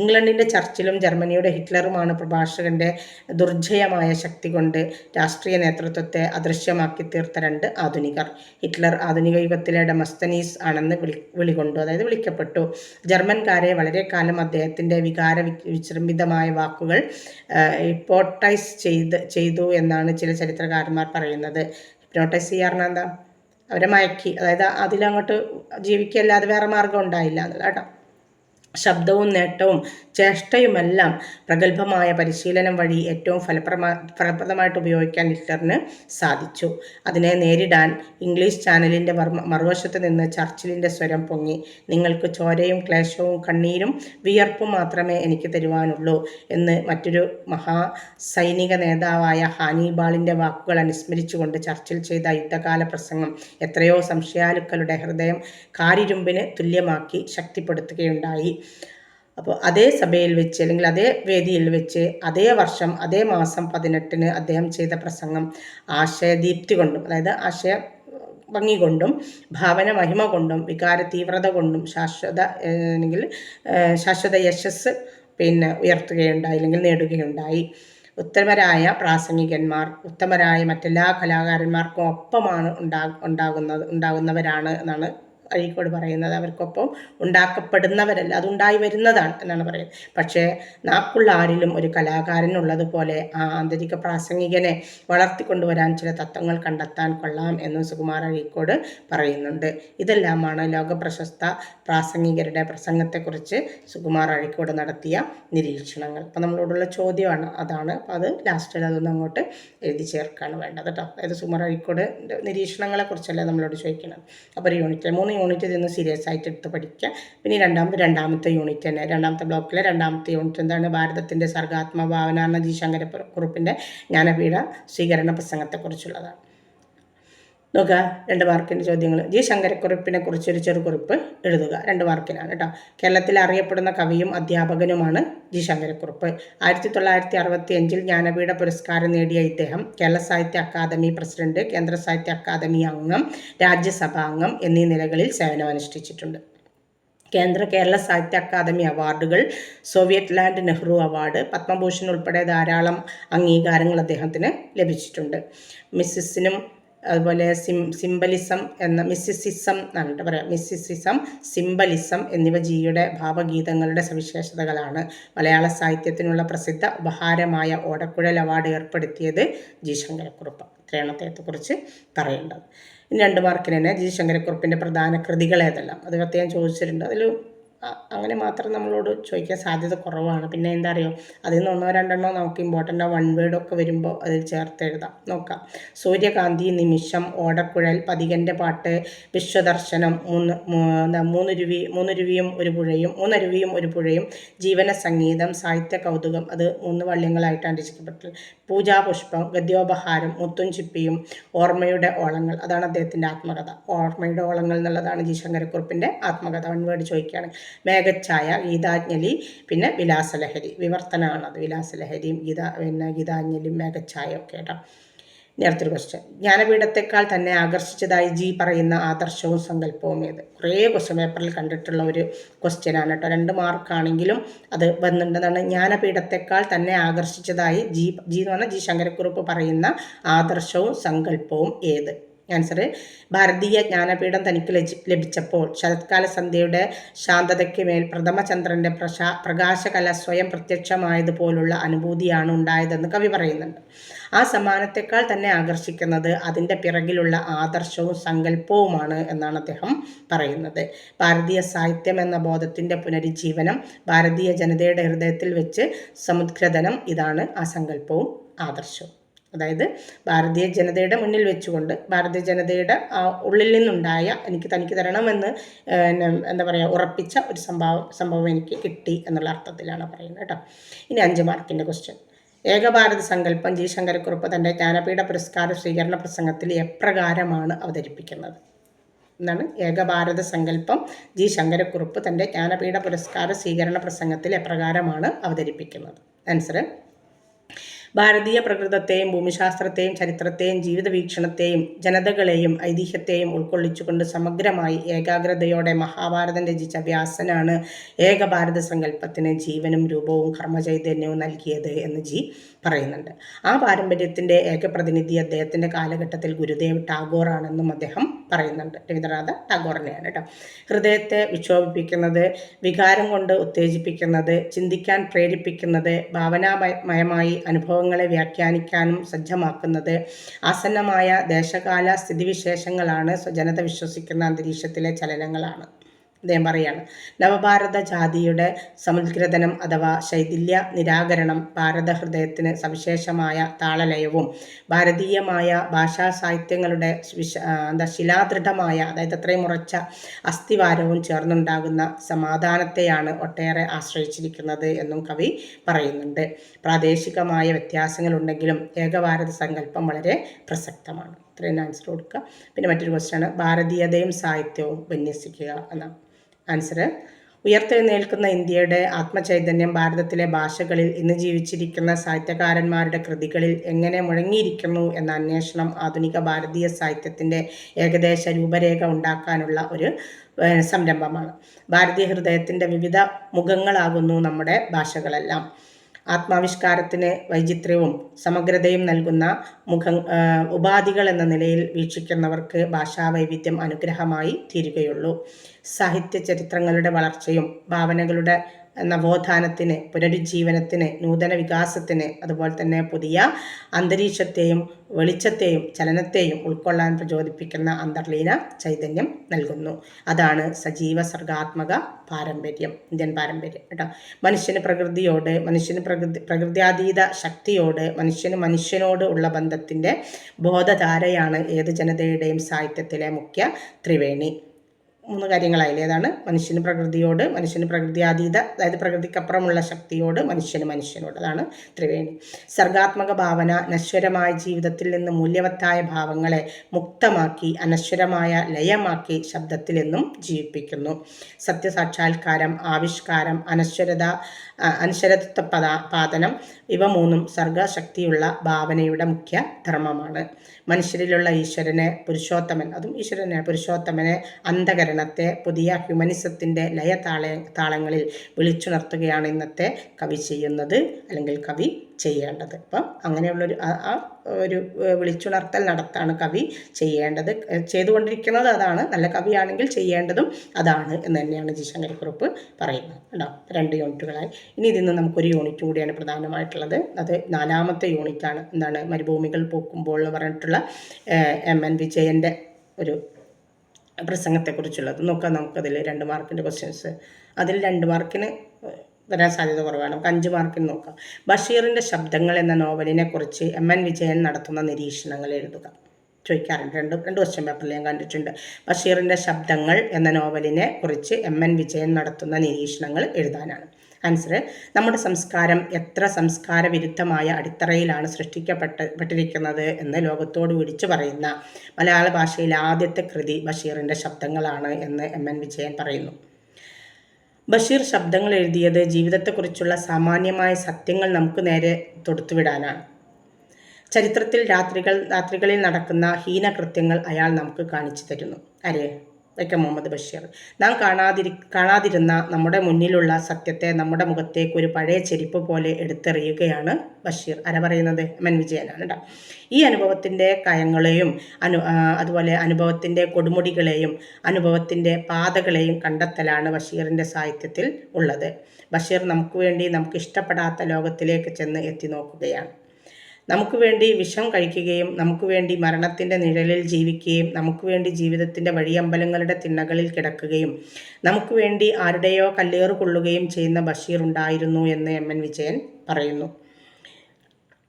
ഇംഗ്ലണ്ടിൻ്റെ ചർച്ചിലും ജർമ്മനിയുടെ ഹിറ്റ്ലറുമാണ് പ്രഭാഷകന്റെ ദുർജയമായ ശക്തി കൊണ്ട് രാഷ്ട്രീയ നേതൃത്വത്തെ അദൃശ്യമാക്കി തീർത്ത രണ്ട് ആധുനികർ. ഹിറ്റ്ലർ ആധുനിക യുഗത്തിലെ ഡെമസ്തനീസ് ആണെന്ന് വിളികൊണ്ടു, അതായത് വിളിക്കപ്പെട്ടു. ജർമ്മൻകാരെ വളരെ കാലം അദ്ദേഹത്തിൻ്റെ വികാര വിചൃംഭിതമായ വാക്കുകൾ ഹിപ്നോട്ടൈസ് ചെയ്തു എന്നാണ് ചില ചരിത്രകാരന്മാർ പറയുന്നത്. ഹിപ്നോട്ടൈസ് ചെയ്യാറുണ്ട് എന്താ, അവരെ മയക്കി, അതായത് അതിലങ്ങോട്ട് ജീവിക്കല്ലാതെ വേറെ മാർഗം ഉണ്ടായില്ല എന്നുള്ള കേട്ടോ. ശബ്ദവും നേട്ടവും ചേഷ്ടയുമെല്ലാം പ്രഗത്ഭമായ പരിശീലനം വഴി ഏറ്റവും ഫലപ്രദമായിട്ട് ഉപയോഗിക്കാൻ ഹിറ്റ്ലറിന് സാധിച്ചു. അതിനെ നേരിടാൻ ഇംഗ്ലീഷ് ചാനലിൻ്റെ മറുവശത്ത് നിന്ന് ചർച്ചിലിൻ്റെ സ്വരം പൊങ്ങി. നിങ്ങൾക്ക് ചോരയും ക്ലേശവും കണ്ണീരും വിയർപ്പും മാത്രമേ എനിക്ക് തരുവാനുള്ളൂ എന്ന് മറ്റൊരു മഹാസൈനിക നേതാവായ ഹാനിബാളിൻ്റെ വാക്കുകൾ അനുസ്മരിച്ചുകൊണ്ട് ചർച്ചിൽ ചെയ്ത യുദ്ധകാല പ്രസംഗം എത്രയോ സംശയാലുക്കളുടെ ഹൃദയം കാരിരുമ്പിന് തുല്യമാക്കി ശക്തിപ്പെടുത്തുകയുണ്ടായി. അപ്പോൾ അതേ സഭയിൽ വെച്ച് അല്ലെങ്കിൽ അതേ വേദിയിൽ വെച്ച് അതേ വർഷം അതേ മാസം 18-ന് അദ്ദേഹം ചെയ്ത പ്രസംഗം ആശയദീപ്തി കൊണ്ടും, അതായത് ആശയ ഭംഗി കൊണ്ടും ഭാവന മഹിമ കൊണ്ടും വികാര തീവ്രത കൊണ്ടും ശാശ്വത യശസ് ഉയർത്തുകയുണ്ടായി അല്ലെങ്കിൽ നേടുകയുണ്ടായി. ഉത്തമരായ പ്രാസംഗികന്മാർ ഉത്തമരായ മറ്റെല്ലാ കലാകാരന്മാർക്കും ഒപ്പമാണ് ഉണ്ടാകുന്നവരാണ് എന്നാണ് അഴീക്കോട് പറയുന്നത്. അവർക്കൊപ്പം ഉണ്ടാക്കപ്പെടുന്നവരല്ല, അതുണ്ടായി വരുന്നതാണ് എന്നാണ് പറയുന്നത്. പക്ഷേ നാക്കുള്ള ആരിലും ഒരു കലാകാരൻ ഉള്ളതുപോലെ ആ ആന്തരിക പ്രാസംഗികനെ വളർത്തിക്കൊണ്ടുവരാൻ ചില തത്വങ്ങൾ കണ്ടെത്താൻ കൊള്ളാം എന്ന് സുകുമാർ അഴീക്കോട് പറയുന്നുണ്ട്. ഇതെല്ലാമാണ് ലോകപ്രശസ്ത പ്രാസംഗികരുടെ പ്രസംഗത്തെക്കുറിച്ച് സുകുമാർ അഴീക്കോട് നടത്തിയ നിരീക്ഷണങ്ങൾ. അപ്പോൾ നമ്മളോടുള്ള ചോദ്യമാണ് അതാണ്. അപ്പോൾ അത് ലാസ്റ്റിൽ അതൊന്നും അങ്ങോട്ട് എഴുതി ചേർക്കാണ് വേണ്ടത് കേട്ടോ. അതായത് സുകുമാർ അഴീക്കോട് നിരീക്ഷണങ്ങളെക്കുറിച്ചല്ലേ നമ്മളോട് ചോദിക്കുന്നത്. അപ്പോൾ ഒരു യൂണിറ്റ് 3 യൂണിറ്റ് നിന്ന് സീരിയസ് ആയിട്ട് എടുത്ത് പഠിക്കുക. പിന്നെ രണ്ടാമത്തെ യൂണിറ്റ് തന്നെ, രണ്ടാമത്തെ ബ്ലോക്കിലെ രണ്ടാമത്തെ യൂണിറ്റ് എന്താണ്, ഭാരതത്തിൻ്റെ സർഗാത്മഭാവന എന്ന ജി ശങ്കരക്കുറുപ്പിൻ്റെ ജ്ഞാനപീഠ സ്വീകരണ പ്രസംഗത്തെക്കുറിച്ചുള്ളതാണ്. നോക്കുക, 2 മാർക്കിൻ്റെ ചോദ്യങ്ങൾ. ജി ശങ്കരക്കുറുപ്പിനെ കുറിച്ചൊരു ചെറുകുറിപ്പ് എഴുതുക. 2 മാർക്കിനാണ് കേട്ടോ. കേരളത്തിൽ അറിയപ്പെടുന്ന കവിയും അധ്യാപകനുമാണ് ജി ശങ്കരക്കുറുപ്പ്. 1965 ജ്ഞാനപീഠ പുരസ്കാരം നേടിയ ഇദ്ദേഹം കേരള സാഹിത്യ അക്കാദമി പ്രസിഡന്റ്, കേന്ദ്ര സാഹിത്യ അക്കാദമി അംഗം, രാജ്യസഭാ അംഗം എന്നീ നിലകളിൽ സേവനമനുഷ്ഠിച്ചിട്ടുണ്ട്. കേരള സാഹിത്യ അക്കാദമി അവാർഡുകൾ, Soviet land Nehru award, Padma Bhushan ഉൾപ്പെടെ ധാരാളം അംഗീകാരങ്ങൾ അദ്ദേഹത്തിന് ലഭിച്ചിട്ടുണ്ട്. മിസ്സിസിനും അതുപോലെ സിംബലിസം എന്നാണ് പറയാം. മിസ്സിസിസം, സിംബലിസം എന്നിവ ജിയുടെ ഭാവഗീതങ്ങളുടെ സവിശേഷതകളാണ്. മലയാള സാഹിത്യത്തിനുള്ള പ്രസിദ്ധ ഉപഹാരമായ ഓടക്കുഴൽ അവാർഡ് ഏർപ്പെടുത്തിയത് ജി ശങ്കരക്കുറുപ്പ്. ഇത്രയാണ് അദ്ദേഹത്തെക്കുറിച്ച് പറയേണ്ടത്. 2 മാർക്കിന് തന്നെ ജി ശങ്കരക്കുറുപ്പിൻ്റെ പ്രധാന കൃതികൾ ഏതെല്ലാം അത് പ്രത്യേകം ചോദിച്ചിട്ടുണ്ട്. അതിൽ അങ്ങനെ മാത്രം നമ്മളോട് ചോദിക്കാൻ സാധ്യത കുറവാണ്. പിന്നെ എന്താ അറിയോ, അതിൽ നിന്ന് 1-2 നമുക്ക് ഇമ്പോർട്ടൻ്റ് 1 വേർഡൊക്കെ വരുമ്പോൾ അതിൽ ചേർത്ത് എഴുതാം. നോക്കാം. സൂര്യകാന്തി, നിമിഷം, ഓടക്കുഴൽ, പതികൻ്റെ പാട്ട്, വിശ്വദർശനം, മൂന്നരുവിയും ഒരു പുഴയും, ജീവന സംഗീതം, സാഹിത്യ കൗതുകം, അത് 3 വള്യങ്ങളായിട്ടാണ് രചിക്കപ്പെട്ടത്. പൂജാപുഷ്പം, ഗദ്യോപഹാരം, മുത്തും ചിപ്പിയും, ഓർമ്മയുടെ ഓളങ്ങൾ, അതാണ് അദ്ദേഹത്തിൻ്റെ ആത്മകഥ. ഓർമ്മയുടെ ഓളങ്ങൾ എന്നുള്ളതാണ് ജി ശങ്കരക്കുറുപ്പിൻ്റെ ആത്മകഥ. 1 വേർഡ് ചോദിക്കുകയാണ്. മേഘഛായ, ഗീതാഞ്ജലി, പിന്നെ വിലാസലഹരി, വിവർത്തനമാണത്. വിലാസലഹരിയും ഗീതാഞ്ജലിയും മേഘഛായ ഒക്കെ കേട്ടോ. ഇനി അടുത്തൊരു ക്വസ്റ്റ്യൻ. ജ്ഞാനപീഠത്തെക്കാൾ തന്നെ ആകർഷിച്ചതായി ജി പറയുന്ന ആദർശവും സങ്കല്പവും ഏത്? കുറേ ക്വസ്റ്റ്യൻ പേപ്പറിൽ കണ്ടിട്ടുള്ള ഒരു ക്വസ്റ്റ്യനാണ് കേട്ടോ. 2 മാർക്കാണെങ്കിലും അത് വന്നിട്ടുള്ളതാണ്. ജ്ഞാനപീഠത്തെക്കാൾ തന്നെ ആകർഷിച്ചതായി ജി എന്ന് പറഞ്ഞാൽ ജി ശങ്കരക്കുറുപ്പ് പറയുന്ന ആദർശവും സങ്കല്പവും ഏത്? ആൻസർ, ഭാരതീയ ജ്ഞാനപീഠം തനിക്ക് ലഭിച്ചപ്പോൾ ശരത്കാല സന്ധ്യയുടെ ശാന്തതയ്ക്ക് മേൽ പ്രഥമചന്ദ്രൻ്റെ പ്രകാശകല സ്വയം പ്രത്യക്ഷമായതുപോലുള്ള അനുഭൂതിയാണ് ഉണ്ടായതെന്ന് കവി പറയുന്നുണ്ട്. ആ സമ്മാനത്തെക്കാൾ തന്നെ ആകർഷിക്കുന്നത് അതിൻ്റെ പിറകിലുള്ള ആദർശവും സങ്കല്പവുമാണ് എന്നാണ് അദ്ദേഹം പറയുന്നത്. ഭാരതീയ സാഹിത്യം എന്ന ബോധത്തിൻ്റെ പുനരുജ്ജീവനം, ഭാരതീയ ജനതയുടെ ഹൃദയത്തിൽ വെച്ച് സമുദ്ഗ്രഥനം, ഇതാണ് ആ സങ്കല്പവും ആദർശവും. അതായത് ഭാരതീയ ജനതയുടെ മുന്നിൽ വെച്ചുകൊണ്ട് ഭാരതീയ ജനതയുടെ ഉള്ളിൽ നിന്നുണ്ടായ എനിക്ക് തനിക്ക് തരണമെന്ന് എന്താ പറയുക ഉറപ്പിച്ച ഒരു സംഭവം എനിക്ക് കിട്ടി എന്നുള്ള അർത്ഥത്തിലാണ് പറയുന്നത് കേട്ടോ. ഇനി 5 മാർക്കിൻ്റെ ക്വസ്റ്റ്യൻ. ഏകഭാരത സങ്കല്പം ജി ശങ്കരക്കുറുപ്പ് തൻ്റെ ജ്ഞാനപീഠ പുരസ്കാര സ്വീകരണ പ്രസംഗത്തിൽ എപ്രകാരമാണ് അവതരിപ്പിക്കുന്നത്? എന്താണ് ഏകഭാരത സങ്കല്പം ജി ശങ്കരക്കുറുപ്പ് തൻ്റെ ജ്ഞാനപീഠ പുരസ്കാര സ്വീകരണ പ്രസംഗത്തിൽ എപ്രകാരമാണ് അവതരിപ്പിക്കുന്നത്? ആൻസർ: ഭാരതീയ പ്രകൃതത്തെയും ഭൂമിശാസ്ത്രത്തെയും ചരിത്രത്തെയും ജീവിത വീക്ഷണത്തെയും ജനതകളെയും ഐതിഹ്യത്തെയും ഉൾക്കൊള്ളിച്ചുകൊണ്ട് സമഗ്രമായി ഏകാഗ്രതയോടെ മഹാഭാരതം രചിച്ച വ്യാസനാണ് ഏകഭാരത സങ്കല്പത്തിന് ജീവനും രൂപവും കർമ്മചൈതന്യവും നൽകിയത് എന്ന് ജി പറയുന്നുണ്ട്. ആ പാരമ്പര്യത്തിൻ്റെ ഏകപ്രതിനിധി അദ്ദേഹത്തിൻ്റെ കാലഘട്ടത്തിൽ ഗുരുദേവ് ടാഗോർ ആണെന്നും അദ്ദേഹം പറയുന്നുണ്ട്. രവീന്ദ്രനാഥ ടാഗോറിനെയാണ് കേട്ടോ. ഹൃദയത്തെ വിക്ഷോഭിപ്പിക്കുന്നത്, വികാരം കൊണ്ട് ഉത്തേജിപ്പിക്കുന്നത്, ചിന്തിക്കാൻ പ്രേരിപ്പിക്കുന്നത്, ഭാവനാമയമായി അനുഭവങ്ങളെ വ്യാഖ്യാനിക്കാനും സജ്ജമാക്കുന്നത്, ആസന്നമായ ദേശകാല സ്ഥിതിവിശേഷങ്ങളാണ് ജനത വിശ്വസിക്കുന്ന അന്തരീക്ഷത്തിലെ ചലനങ്ങളാണ്. അദ്ദേഹം പറയാണ്, നവഭാരത ജാതിയുടെ സമുദ്ഗ്രഥനം അഥവാ ശൈഥില്യ നിരാകരണം ഭാരതഹൃദയത്തിന് സവിശേഷമായ താളലയവും ഭാരതീയമായ ഭാഷാ സാഹിത്യങ്ങളുടെ ശിലാദൃഢമായ, അതായത് അത്രയും ഉറച്ച അസ്ഥിവാരവും ചേർന്നുണ്ടാകുന്ന സമാധാനത്തെയാണ് ഒട്ടേറെ ആശ്രയിച്ചിരിക്കുന്നത് എന്നും കവി പറയുന്നുണ്ട്. പ്രാദേശികമായ വ്യത്യാസങ്ങളുണ്ടെങ്കിലും ഏകഭാരത സങ്കല്പം വളരെ പ്രസക്തമാണ്. ഇത്രയും ആൻസർ കൊടുക്കുക. പിന്നെ മറ്റൊരു ക്വസ്റ്റ്യൻ ആണ്, ഭാരതീയതയും സാഹിത്യവും വിന്യസിക്കുക എന്നാണ്. ആൻസർ: ഉയർത്തെഴുന്നേൽക്കുന്ന ഇന്ത്യയുടെ ആത്മചൈതന്യം ഭാരതത്തിലെ ഭാഷകളിൽ ഇന്ന് ജീവിച്ചിരിക്കുന്ന സാഹിത്യകാരന്മാരുടെ കൃതികളിൽ എങ്ങനെ മുഴങ്ങിയിരിക്കുന്നു എന്ന അന്വേഷണം ആധുനിക ഭാരതീയ സാഹിത്യത്തിൻ്റെ ഏകദേശ രൂപരേഖ ഉണ്ടാക്കാനുള്ള ഒരു സംരംഭമാണ്. ഭാരതീയ ഹൃദയത്തിൻ്റെ വിവിധ മുഖങ്ങളാകുന്നു നമ്മുടെ ഭാഷകളെല്ലാം. ആത്മാവിഷ്കാരത്തിന് വൈചിത്ര്യവും സമഗ്രതയും നൽകുന്ന ഉപാധികൾ എന്ന നിലയിൽ വീക്ഷിക്കുന്നവർക്ക് ഭാഷാവൈവിധ്യം അനുഗ്രഹമായി തീരുകയുള്ളൂ. സാഹിത്യ ചരിത്രങ്ങളുടെ വളർച്ചയും ഭാവനകളുടെ നവോത്ഥാനത്തിന്, പുനരുജ്ജീവനത്തിന്, നൂതന വികാസത്തിന്, അതുപോലെ തന്നെ പുതിയ അന്തരീക്ഷത്തെയും വെളിച്ചത്തെയും ചലനത്തെയും ഉൾക്കൊള്ളാൻ പ്രചോദിപ്പിക്കുന്ന അന്തർലീന ചൈതന്യം നൽകുന്നു. അതാണ് സജീവ സർഗാത്മക പാരമ്പര്യം, ഇന്ത്യൻ പാരമ്പര്യം കേട്ടോ. മനുഷ്യന് പ്രകൃതിയോട്, മനുഷ്യന് പ്രകൃത്യാതീത ശക്തിയോട്, മനുഷ്യനോട് ഉള്ള ബന്ധത്തിൻ്റെ ബോധധാരയാണ് ഏത് ജനതയുടെയും സാഹിത്യത്തിലെ മുഖ്യ ത്രിവേണി. 3 കാര്യങ്ങളായില്ലേ? ഏതാണ്? മനുഷ്യന് പ്രകൃതിയോട്, മനുഷ്യന് പ്രകൃത്യാതീത, അതായത് പ്രകൃതിക്കപ്പുറമുള്ള ശക്തിയോട്, മനുഷ്യനോട്, അതാണ് ത്രിവേണി. സർഗാത്മക ഭാവന നശ്വരമായ ജീവിതത്തിൽ നിന്ന് മൂല്യവത്തായ ഭാവങ്ങളെ മുക്തമാക്കി അനശ്വരമായ ലയമാക്കി ശബ്ദത്തിൽ എന്നും ജീവിപ്പിക്കുന്നു. സത്യസാക്ഷാത്കാരം, ആവിഷ്കാരം, അനശ്വരത്വ പാതനം ഇവ 3 സർഗശക്തിയുള്ള ഭാവനയുടെ മുഖ്യ ധർമ്മമാണ്. മനുഷ്യരിലുള്ള ഈശ്വരനെ പുരുഷോത്തമൻ, അതും ഈശ്വരനെ പുരുഷോത്തമനെ അന്ധകരണത്തെ പുതിയ ഹ്യൂമനിസത്തിൻ്റെ താളങ്ങളിൽ വിളിച്ചുണർത്തുകയാണ് ഇന്നത്തെ കവി ചെയ്യുന്നത്, അല്ലെങ്കിൽ കവി ചെയ്യേണ്ടത്. അപ്പം അങ്ങനെയുള്ളൊരു ഒരു വിളിച്ചുണർത്തൽ നടത്താണ് കവി ചെയ്യേണ്ടത്, ചെയ്തുകൊണ്ടിരിക്കുന്നത് അതാണ്. നല്ല കവിയാണെങ്കിൽ ചെയ്യേണ്ടതും അതാണ് എന്ന് തന്നെയാണ് ജി ശങ്കരക്കുറുപ്പ് പറയുന്നത് കേട്ടോ. 2 യൂണിറ്റുകളായി. ഇനി ഇതിൽ നിന്ന് നമുക്കൊരു യൂണിറ്റ് കൂടിയാണ് പ്രധാനമായിട്ടുള്ളത്. അത് 4ാമത്തെ യൂണിറ്റാണ്. എന്താണ്? മരുഭൂമികൾ പൂക്കുമ്പോൾ എന്ന് പറഞ്ഞിട്ടുള്ള MN വിജയൻ്റെ ഒരു പ്രസംഗത്തെക്കുറിച്ചുള്ളത് നോക്കാം. നമുക്കതിൽ 2 മാർക്കിൻ്റെ ക്വസ്റ്റ്യൻസ്, അതിൽ 2 മാർക്കിന് വരാൻ സാധ്യത കുറവാണ്. നമുക്ക് 5 മാർക്കിന് നോക്കാം. ബഷീറിൻ്റെ ശബ്ദങ്ങൾ എന്ന നോവലിനെ കുറിച്ച് MN വിജയൻ നടത്തുന്ന നിരീക്ഷണങ്ങൾ എഴുതുക. ചോദിക്കാറുണ്ട്, 2 ക്വസ്റ്റ്യൻ പേപ്പറിൽ ഞാൻ കണ്ടിട്ടുണ്ട്. ബഷീറിൻ്റെ ശബ്ദങ്ങൾ എന്ന നോവലിനെ കുറിച്ച് MN വിജയൻ നടത്തുന്ന നിരീക്ഷണങ്ങൾ എഴുതാനാണ്. ആൻസർ: നമ്മുടെ സംസ്കാരം എത്ര സംസ്കാര വിരുദ്ധമായ അടിത്തറയിലാണ് സൃഷ്ടിക്കപ്പെട്ടിരിക്കുന്നത് എന്ന് ലോകത്തോട് വിളിച്ചു പറയുന്ന മലയാള ഭാഷയിലെ ആദ്യത്തെ കൃതി ബഷീറിൻ്റെ ശബ്ദങ്ങളാണ് എന്ന് MN വിജയൻ പറയുന്നു. ബഷീർ ശബ്ദങ്ങൾ എഴുതിയത് ജീവിതത്തെക്കുറിച്ചുള്ള സാമാന്യമായ സത്യങ്ങൾ നമുക്ക് നേരെ തൊടുത്തുവിടാനാണ്. ചരിത്രത്തിൽ രാത്രികളിൽ നടക്കുന്ന ഹീനകൃത്യങ്ങൾ അയാൾ നമുക്ക് കാണിച്ചു തരുന്നു. ആര്? വൈക്കം മുഹമ്മദ് ബഷീർ. നാം കാണാതിരുന്ന നമ്മുടെ മുന്നിലുള്ള സത്യത്തെ നമ്മുടെ മുഖത്തേക്ക് ഒരു പഴയ ചെരിപ്പ് പോലെ എടുത്തെറിയുകയാണ് ബഷീർ. ആരാ പറയുന്നത്? MN വിജയനാണ് കേട്ടോ. ഈ അനുഭവത്തിൻ്റെ കയങ്ങളെയും അതുപോലെ അനുഭവത്തിൻ്റെ കൊടുമുടികളെയും അനുഭവത്തിൻ്റെ പാതകളെയും കണ്ടെത്തലാണ് ബഷീറിൻ്റെ സാഹിത്യത്തിൽ ഉള്ളത്. ബഷീർ നമുക്ക് വേണ്ടി നമുക്ക് ഇഷ്ടപ്പെടാത്ത ലോകത്തിലേക്ക് ചെന്ന് എത്തി നോക്കുകയാണ്. നമുക്ക് വേണ്ടി വിഷം കഴിക്കുകയും നമുക്ക് വേണ്ടി മരണത്തിൻ്റെ നിഴലിൽ ജീവിക്കുകയും നമുക്ക് വേണ്ടി ജീവിതത്തിൻ്റെ വഴിയമ്പലങ്ങളുടെ തിണ്ണകളിൽ കിടക്കുകയും നമുക്ക് വേണ്ടി ആരുടെയോ കല്ലേറ് കൊള്ളുകയും ചെയ്യുന്ന ബഷീർ ഉണ്ടായിരുന്നു എന്ന് MN വിജയൻ പറയുന്നു.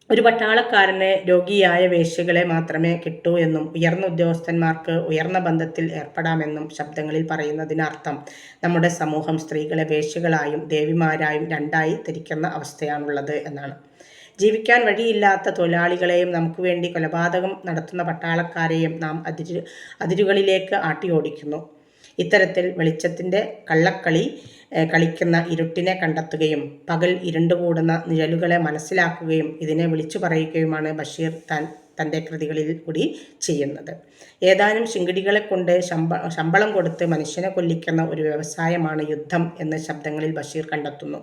ഒരു പട്ടാളക്കാരന് രോഗിയായ വേശ്യകളെ മാത്രമേ കിട്ടൂ എന്നും ഉയർന്ന ഉദ്യോഗസ്ഥന്മാർക്ക് ഉയർന്ന ബന്ധത്തിൽ ഏർപ്പെടാമെന്നും ശബ്ദങ്ങളിൽ പറയുന്നതിനർത്ഥം നമ്മുടെ സമൂഹം സ്ത്രീകളെ വേശ്യകളായും ദേവിമാരായും 2ആയി തിരിക്കുന്ന അവസ്ഥയാണുള്ളത് എന്നാണ്. ജീവിക്കാൻ വഴിയില്ലാത്ത തൊഴിലാളികളെയും നമുക്ക് വേണ്ടി കൊലപാതകം നടത്തുന്ന പട്ടാളക്കാരെയും നാം അതിരുകളിലേക്ക് ആട്ടിയോടിക്കുന്നു. ഇത്തരത്തിൽ വെളിച്ചത്തിൻ്റെ കള്ളക്കളി കളിക്കുന്ന ഇരുട്ടിനെ കണ്ടെത്തുകയും പകൽ ഇരുണ്ടുകൂടുന്ന നിഴലുകളെ മനസ്സിലാക്കുകയും ഇതിനെ വിളിച്ചു പറയുകയുമാണ് ബഷീർ തൻ്റെ കൃതികളിൽ കൂടി ചെയ്യുന്നത്. ഏതാനും ശിങ്കിടികളെ കൊണ്ട് ശമ്പളം കൊടുത്ത് മനുഷ്യനെ കൊല്ലിക്കുന്ന ഒരു വ്യവസായമാണ് യുദ്ധം എന്ന് ശബ്ദങ്ങളിൽ ബഷീർ കണ്ടെത്തുന്നു.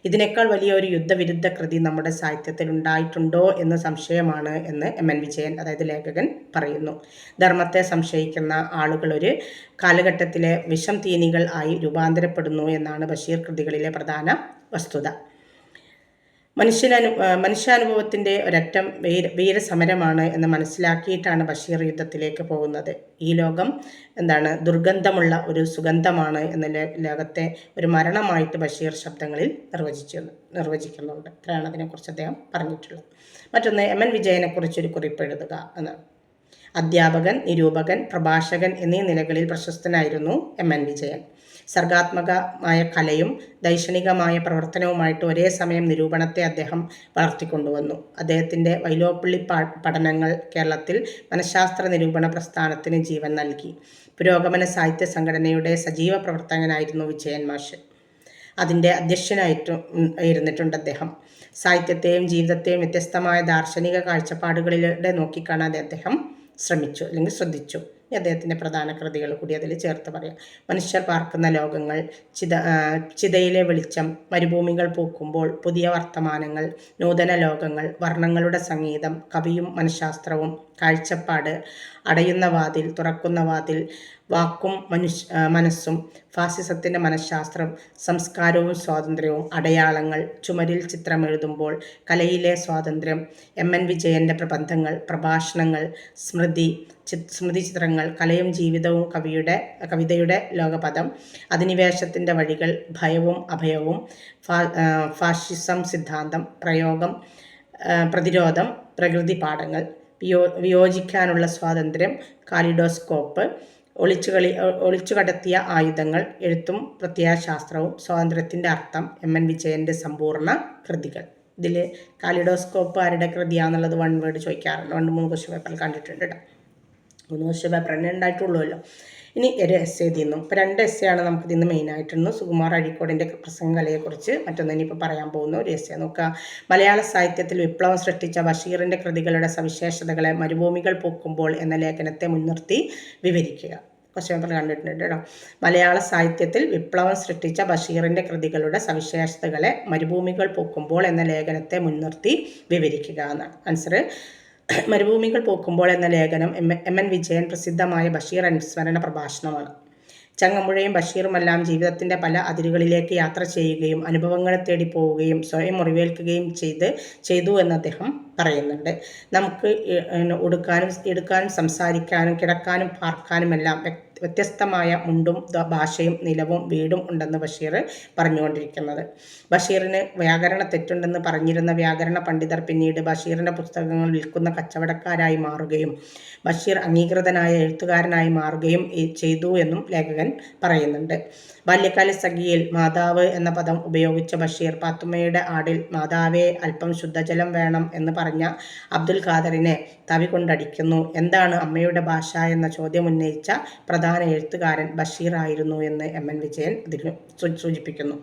ഇതിനേക്കാൾ വലിയ ഒരു യുദ്ധവിരുദ്ധ കൃതി നമ്മുടെ സാഹിത്യത്തിൽ ഉണ്ടായിട്ടുണ്ടോ എന്ന് സംശയമാണ് എന്ന് MN വിജയൻ, അതായത് ലേഖകൻ, പറയുന്നു. ധർമ്മത്തെ സംശയിക്കുന്ന ആളുകൾ ഒരു കാലഘട്ടത്തിലെ വിഷം തീനികൾ ആയി രൂപാന്തരപ്പെടുന്നു എന്നാണ് ബഷീർ കൃതികളിലെ പ്രധാന വസ്തുത. മനുഷ്യാനുഭവത്തിൻ്റെ ഒരറ്റം വീരസമരമാണ് എന്ന് മനസ്സിലാക്കിയിട്ടാണ് ബഷീർ യുദ്ധത്തിലേക്ക് പോകുന്നത്. ഈ ലോകം ദുർഗന്ധമുള്ള ഒരു സുഗന്ധമാണ് എന്ന ലോകത്തെ ഒരു മരണമായിട്ട് ബഷീർ ശബ്ദങ്ങളിൽ നിർവചിക്കുന്നുണ്ട്. ഇത്രയാണ് അതിനെക്കുറിച്ച് അദ്ദേഹം പറഞ്ഞിട്ടുള്ളത്. മറ്റൊന്ന്, MN വിജയനെക്കുറിച്ചൊരു കുറിപ്പ് എഴുതുക എന്നാണ്. അധ്യാപകൻ, നിരൂപകൻ, പ്രഭാഷകൻ എന്നീ നിലകളിൽ പ്രശസ്തനായിരുന്നു MN വിജയൻ. സർഗാത്മകമായ കലയും ദൈക്ഷണികമായ പ്രവർത്തനവുമായിട്ട് ഒരേ സമയം നിരൂപണത്തെ അദ്ദേഹം വളർത്തിക്കൊണ്ടുവന്നു. അദ്ദേഹത്തിൻ്റെ വൈലോപ്പിള്ളി പഠനങ്ങൾ കേരളത്തിൽ മനഃശാസ്ത്ര നിരൂപണ പ്രസ്ഥാനത്തിന് ജീവൻ നൽകി. പുരോഗമന സാഹിത്യ സംഘടനയുടെ സജീവ പ്രവർത്തകനായിരുന്നു വിജയൻ മാഷ്. അതിൻ്റെ അധ്യക്ഷനായിരുന്നിട്ടുണ്ട് അദ്ദേഹം. സാഹിത്യത്തെയും ജീവിതത്തെയും വ്യത്യസ്തമായ ദാർശനിക കാഴ്ചപ്പാടുകളിലൂടെ നോക്കിക്കാണാൻ അദ്ദേഹം ശ്രദ്ധിച്ചു. അദ്ദേഹത്തിൻ്റെ പ്രധാന കൃതികൾ കൂടി അതിൽ ചേർത്ത് പറയാം. മനുഷ്യർ പാർക്കുന്ന ലോകങ്ങൾ, ചിതയിലെ വെളിച്ചം, മരുഭൂമികൾ പൂക്കുമ്പോൾ, പുതിയ വർത്തമാനങ്ങൾ, നൂതന ലോകങ്ങൾ, വർണ്ണങ്ങളുടെ സംഗീതം, കവിയും മനഃശാസ്ത്രവും, കാഴ്ചപ്പാട്, അടയുന്ന വാതിൽ, തുറക്കുന്ന വാതിൽ, വാക്കും മനസ്സും, ഫാസിസത്തിൻ്റെ മനഃശാസ്ത്രം, സംസ്കാരവും സ്വാതന്ത്ര്യവും, അടയാളങ്ങൾ, ചുമരിൽ ചിത്രമെഴുതുമ്പോൾ, കലയിലെ സ്വാതന്ത്ര്യം, MN വിജയൻ്റെ പ്രബന്ധങ്ങൾ, പ്രഭാഷണങ്ങൾ, സ്മൃതി ചിത്രങ്ങൾ, കലയും ജീവിതവും, കവിതയുടെ ലോകപഥം, അധിനിവേശത്തിൻ്റെ വഴികൾ, ഭയവും അഭയവും, ഫാഷിസം സിദ്ധാന്തം, പ്രതിരോധം, പ്രകൃതി പാഠങ്ങൾ, വിയോജിക്കാനുള്ള സ്വാതന്ത്ര്യം, കാലിഡോസ്കോപ്പ്, ഒളിച്ചുകടത്തിയ ആയുധങ്ങൾ, എഴുത്തും പ്രത്യയശാസ്ത്രവും, സ്വാതന്ത്ര്യത്തിൻ്റെ അർത്ഥം, MN വിജയൻ്റെ സമ്പൂർണ്ണ കൃതികൾ. ഇതിൽ കാലിഡോസ്കോപ്പ് ആരുടെ കൃതിയാണെന്നുള്ളത് 1 വേർഡ് ചോദിക്കാറുണ്ട്. 2-3 ക്വസ്റ്റ്യൻ പേപ്പറിൽ കണ്ടിട്ടുണ്ട് കേട്ടോ. 3 ക്വസ്റ്റ്യൻ പേപ്പർ തന്നെ ഉണ്ടായിട്ടുള്ളൂല്ലോ. ഇനി ഒരു എസ്സേ തിന്നു. ഇപ്പോൾ 2 എസ്സേയാണ് നമുക്ക് ഇതിന്ന് മെയിനായിട്ടിരുന്നു. സുകുമാർ അഴീക്കോടിൻ്റെ പ്രസംഗകലയെക്കുറിച്ച് മറ്റൊന്ന് ഇനിയിപ്പോൾ പറയാൻ പോകുന്ന ഒരു എസ്സേ നോക്കുക. മലയാള സാഹിത്യത്തിൽ വിപ്ലവം സൃഷ്ടിച്ച ബഷീറിൻ്റെ കൃതികളുടെ സവിശേഷതകളെ മരുഭൂമികൾ പൂക്കുമ്പോൾ എന്ന ലേഖനത്തെ മുൻനിർത്തി വിവരിക്കുക. ക്വസ്റ്റ്യൻ പേപ്പർ കണ്ടിട്ടുണ്ട് കേട്ടോ. മലയാള സാഹിത്യത്തിൽ വിപ്ലവം സൃഷ്ടിച്ച ബഷീറിൻ്റെ കൃതികളുടെ സവിശേഷതകളെ മരുഭൂമികൾ പൂക്കുമ്പോൾ എന്ന ലേഖനത്തെ മുൻനിർത്തി വിവരിക്കുക എന്നാണ് ആൻസർ. മരുഭൂമികൾ പൂക്കുമ്പോൾ എന്ന ലേഖനം MN വിജയൻ പ്രസിദ്ധമായ ബഷീർ അനുസ്മരണ പ്രഭാഷണമാണ്. ചങ്ങമ്പുഴയും ബഷീറുമെല്ലാം ജീവിതത്തിൻ്റെ പല അതിരുകളിലേക്ക് യാത്ര ചെയ്യുകയും അനുഭവങ്ങളെ തേടി പോവുകയും സ്വയം മുറിവേൽക്കുകയും ചെയ്തു എന്ന് അദ്ദേഹം പറയുന്നുണ്ട്. നമുക്ക് എടുക്കാനും സംസാരിക്കാനും കിടക്കാനും പാർക്കാനുമെല്ലാം വ്യത്യസ്തമായ മുണ്ടും ഭാഷയും നിലവും വീടും ഉണ്ടെന്ന് ബഷീർ പറഞ്ഞുകൊണ്ടിരിക്കുന്നത്. ബഷീറിന് വ്യാകരണ തെറ്റുണ്ടെന്ന് പറഞ്ഞിരുന്ന വ്യാകരണ പണ്ഡിതർ പിന്നീട് ബഷീറിൻ്റെ പുസ്തകങ്ങൾ വിൽക്കുന്ന കച്ചവടക്കാരായി മാറുകയും ബഷീർ അംഗീകൃതനായ എഴുത്തുകാരനായി മാറുകയും ചെയ്തു എന്നും ലേഖകൻ പറയുന്നുണ്ട്. ബാല്യകാല സഖിയിൽ മാതാവ് എന്ന പദം ഉപയോഗിച്ച ബഷീർ പാത്തുമ്മയുടെ ആടിൽ മാതാവേ അല്പം ശുദ്ധജലം വേണം എന്ന് പറഞ്ഞ അബ്ദുൽ ഖാദറിനെ തവി കൊണ്ടടിക്കുന്നു. എന്താണ് അമ്മയുടെ ഭാഷ എന്ന ചോദ്യം ഉന്നയിച്ച പ്രധാന എഴുത്തുകാരൻ ബഷീർ ആയിരുന്നു എന്ന് MN വിജയൻ ഇതിന് സൂചിപ്പിക്കുന്നു.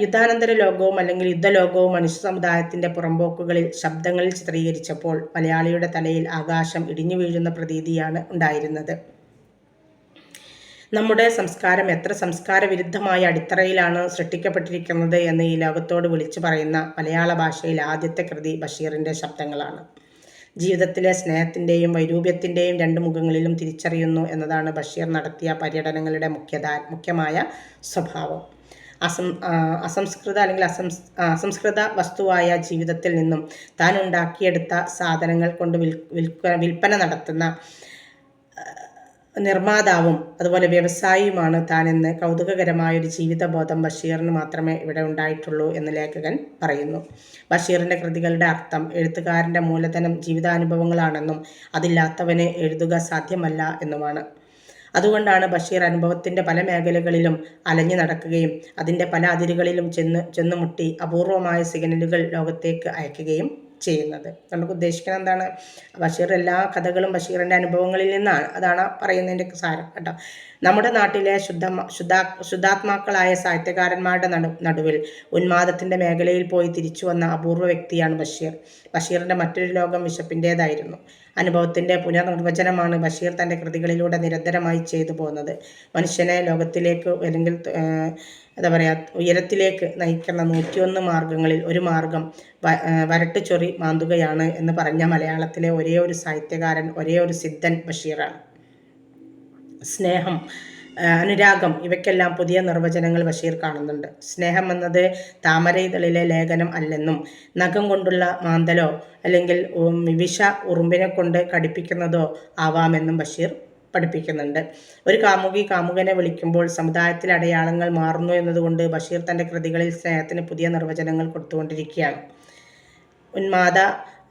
യുദ്ധാനന്തര ലോകവും അല്ലെങ്കിൽ യുദ്ധലോകവും മനുഷ്യ സമുദായത്തിൻ്റെ പുറമ്പോക്കുകളിൽ ശബ്ദങ്ങളിൽ ചിത്രീകരിച്ചപ്പോൾ മലയാളിയുടെ തലയിൽ ആകാശം ഇടിഞ്ഞു വീഴുന്ന പ്രതീതിയാണ് ഉണ്ടായിരുന്നത്. നമ്മുടെ സംസ്കാരം എത്ര സംസ്കാര വിരുദ്ധമായ അടിത്തറയിലാണ് സൃഷ്ടിക്കപ്പെട്ടിരിക്കുന്നത് എന്ന് ഈ ലോകത്തോട് വിളിച്ചു പറയുന്ന മലയാള ഭാഷയിൽ ആദ്യത്തെ കൃതി ബഷീറിൻ്റെ ശബ്ദങ്ങളാണ്. ജീവിതത്തിലെ സ്നേഹത്തിൻ്റെയും വൈരൂപ്യത്തിൻ്റെയും 2 മുഖങ്ങളിലും തിരിച്ചറിയുന്നു എന്നതാണ് ബഷീർ നടത്തിയ പര്യടനങ്ങളുടെ മുഖ്യമായ സ്വഭാവം. അസംസ്കൃത വസ്തുവായ ജീവിതത്തിൽ നിന്നും താൻ ഉണ്ടാക്കിയെടുത്ത സാധനങ്ങൾ കൊണ്ട് വിൽപ്പന നടത്തുന്ന നിർമ്മാതാവും അതുപോലെ വ്യവസായിയുമാണ് താനെന്ന് കൗതുകകരമായൊരു ജീവിതബോധം ബഷീറിന് മാത്രമേ ഇവിടെ ഉണ്ടായിട്ടുള്ളൂ എന്ന് ലേഖകൻ പറയുന്നു. ബഷീറിൻ്റെ കൃതികളുടെ അർത്ഥം എഴുത്തുകാരൻ്റെ മൂലധനം ജീവിതാനുഭവങ്ങളാണെന്നും അതില്ലാത്തവന് എഴുതുക സാധ്യമല്ല എന്നുമാണ്. അതുകൊണ്ടാണ് ബഷീർ അനുഭവത്തിൻ്റെ പല മേഖലകളിലും അലഞ്ഞു നടക്കുകയും അതിൻ്റെ പല അതിരുകളിലും ചെന്നുമുട്ടി അപൂർവമായ സിഗ്നലുകൾ ലോകത്തേക്ക് അയക്കുകയും ചെയ്യുന്നത്. നമുക്ക് ഉദ്ദേശിക്കുന്നത് എന്താണ്? ബഷീർ എല്ലാ കഥകളും ബഷീറിൻ്റെ അനുഭവങ്ങളിൽ നിന്നാണ്. അതാണ് പറയുന്നതിൻ്റെ സാരം കേട്ടോ. നമ്മുടെ നാട്ടിലെ ശുദ്ധാത്മാക്കളായ സാഹിത്യകാരന്മാരുടെ നടുവിൽ ഉന്മാദത്തിൻ്റെ മേഖലയിൽ പോയി തിരിച്ചു വന്ന അപൂർവ വ്യക്തിയാണ് ബഷീർ. ബഷീറിൻ്റെ മറ്റൊരു ലോകം വിശപ്പിൻ്റേതായിരുന്നു. അനുഭവത്തിൻ്റെ പുനർനിർവചനമാണ് ബഷീർ തൻ്റെ കൃതികളിലൂടെ നിരന്തരമായി ചെയ്തു പോകുന്നത്. മനുഷ്യനെ ലോകത്തിലേക്ക് അല്ലെങ്കിൽ എന്താ പറയുക ഉയരത്തിലേക്ക് നയിക്കുന്ന 101 മാർഗങ്ങളിൽ ഒരു മാർഗം വരട്ടുചൊറി മാന്തുകയാണ് എന്ന് പറഞ്ഞ മലയാളത്തിലെ ഒരേ ഒരു സാഹിത്യകാരൻ, ഒരേ ഒരു സിദ്ധൻ ബഷീറാണ്. സ്നേഹം, അനുരാഗം ഇവയ്ക്കെല്ലാം പുതിയ നിർവചനങ്ങൾ ബഷീർ കാണുന്നുണ്ട്. സ്നേഹം എന്നത് താമരയിതളിലെ ലേഖനം അല്ലെന്നും നഖം കൊണ്ടുള്ള മാന്തലോ അല്ലെങ്കിൽ വിഷ ഉറുമ്പിനെ കൊണ്ട് കടിപ്പിക്കുന്നതോ ആവാമെന്നും ബഷീർ പഠിപ്പിക്കുന്നുണ്ട്. ഒരു കാമുകി കാമുകനെ വിളിക്കുമ്പോൾ സമുദായത്തിലെ അടയാളങ്ങൾ മാറുന്നു എന്നതുകൊണ്ട് ബഷീർ തൻ്റെ കൃതികളിൽ സ്നേഹത്തിന് പുതിയ നിർവചനങ്ങൾ കൊടുത്തുകൊണ്ടിരിക്കുകയാണ്. ഉന്മാദ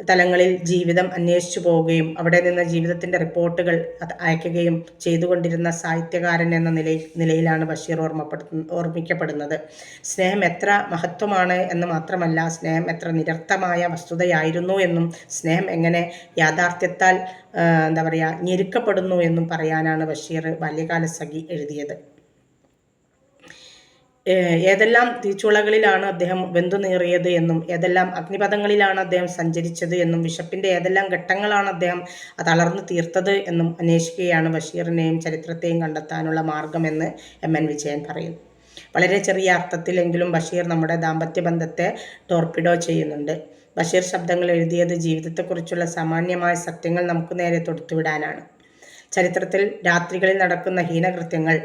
തലങ്ങളിൽ ജീവിതം അന്വേഷിച്ചു പോവുകയും അവിടെ നിന്ന് ജീവിതത്തിൻ്റെ റിപ്പോർട്ടുകൾ അയക്കുകയും ചെയ്തുകൊണ്ടിരുന്ന സാഹിത്യകാരൻ എന്ന നിലയിലാണ് ബഷീർ ഓർമ്മിക്കപ്പെടുന്നത്. സ്നേഹം എത്ര മഹത്വമാണ് എന്ന് മാത്രമല്ല, സ്നേഹം എത്ര നിരർത്ഥമായ വസ്തുതയായിരുന്നു എന്നും സ്നേഹം എങ്ങനെ യാഥാർത്ഥ്യത്താൽ എന്താ പറയുക ഞെരുക്കപ്പെടുന്നു എന്നും പറയാനാണ് ബഷീർ ബാല്യകാലസഖി എഴുതിയത്. ഏതെല്ലാം തീച്ചുളകളിലാണ് അദ്ദേഹം വെന്തുനീറിയത് എന്നും ഏതെല്ലാം അഗ്നിപഥങ്ങളിലാണ് അദ്ദേഹം സഞ്ചരിച്ചത് എന്നും വിശപ്പിൻ്റെ ഏതെല്ലാം ഘട്ടങ്ങളാണ് അദ്ദേഹം തളർന്നു തീർത്തത് എന്നും അന്വേഷിക്കുകയാണ് ബഷീറിനെയും ചരിത്രത്തെയും കണ്ടെത്താനുള്ള മാർഗമെന്ന് എം.എൻ. വിജയൻ പറയുന്നു. വളരെ ചെറിയ അർത്ഥത്തിലെങ്കിലും ബഷീർ നമ്മുടെ ദാമ്പത്യ ബന്ധത്തെ ടോർപിഡോ ചെയ്യുന്നുണ്ട്. ബഷീർ ശബ്ദങ്ങൾ എഴുതിയത് ജീവിതത്തെക്കുറിച്ചുള്ള സാമാന്യമായ സത്യങ്ങൾ നമുക്ക് നേരെ തൊടുത്തുവിടാനാണ്. ചരിത്രത്തിൽ രാത്രികളിൽ നടക്കുന്ന ഹീനകൃത്യങ്ങൾ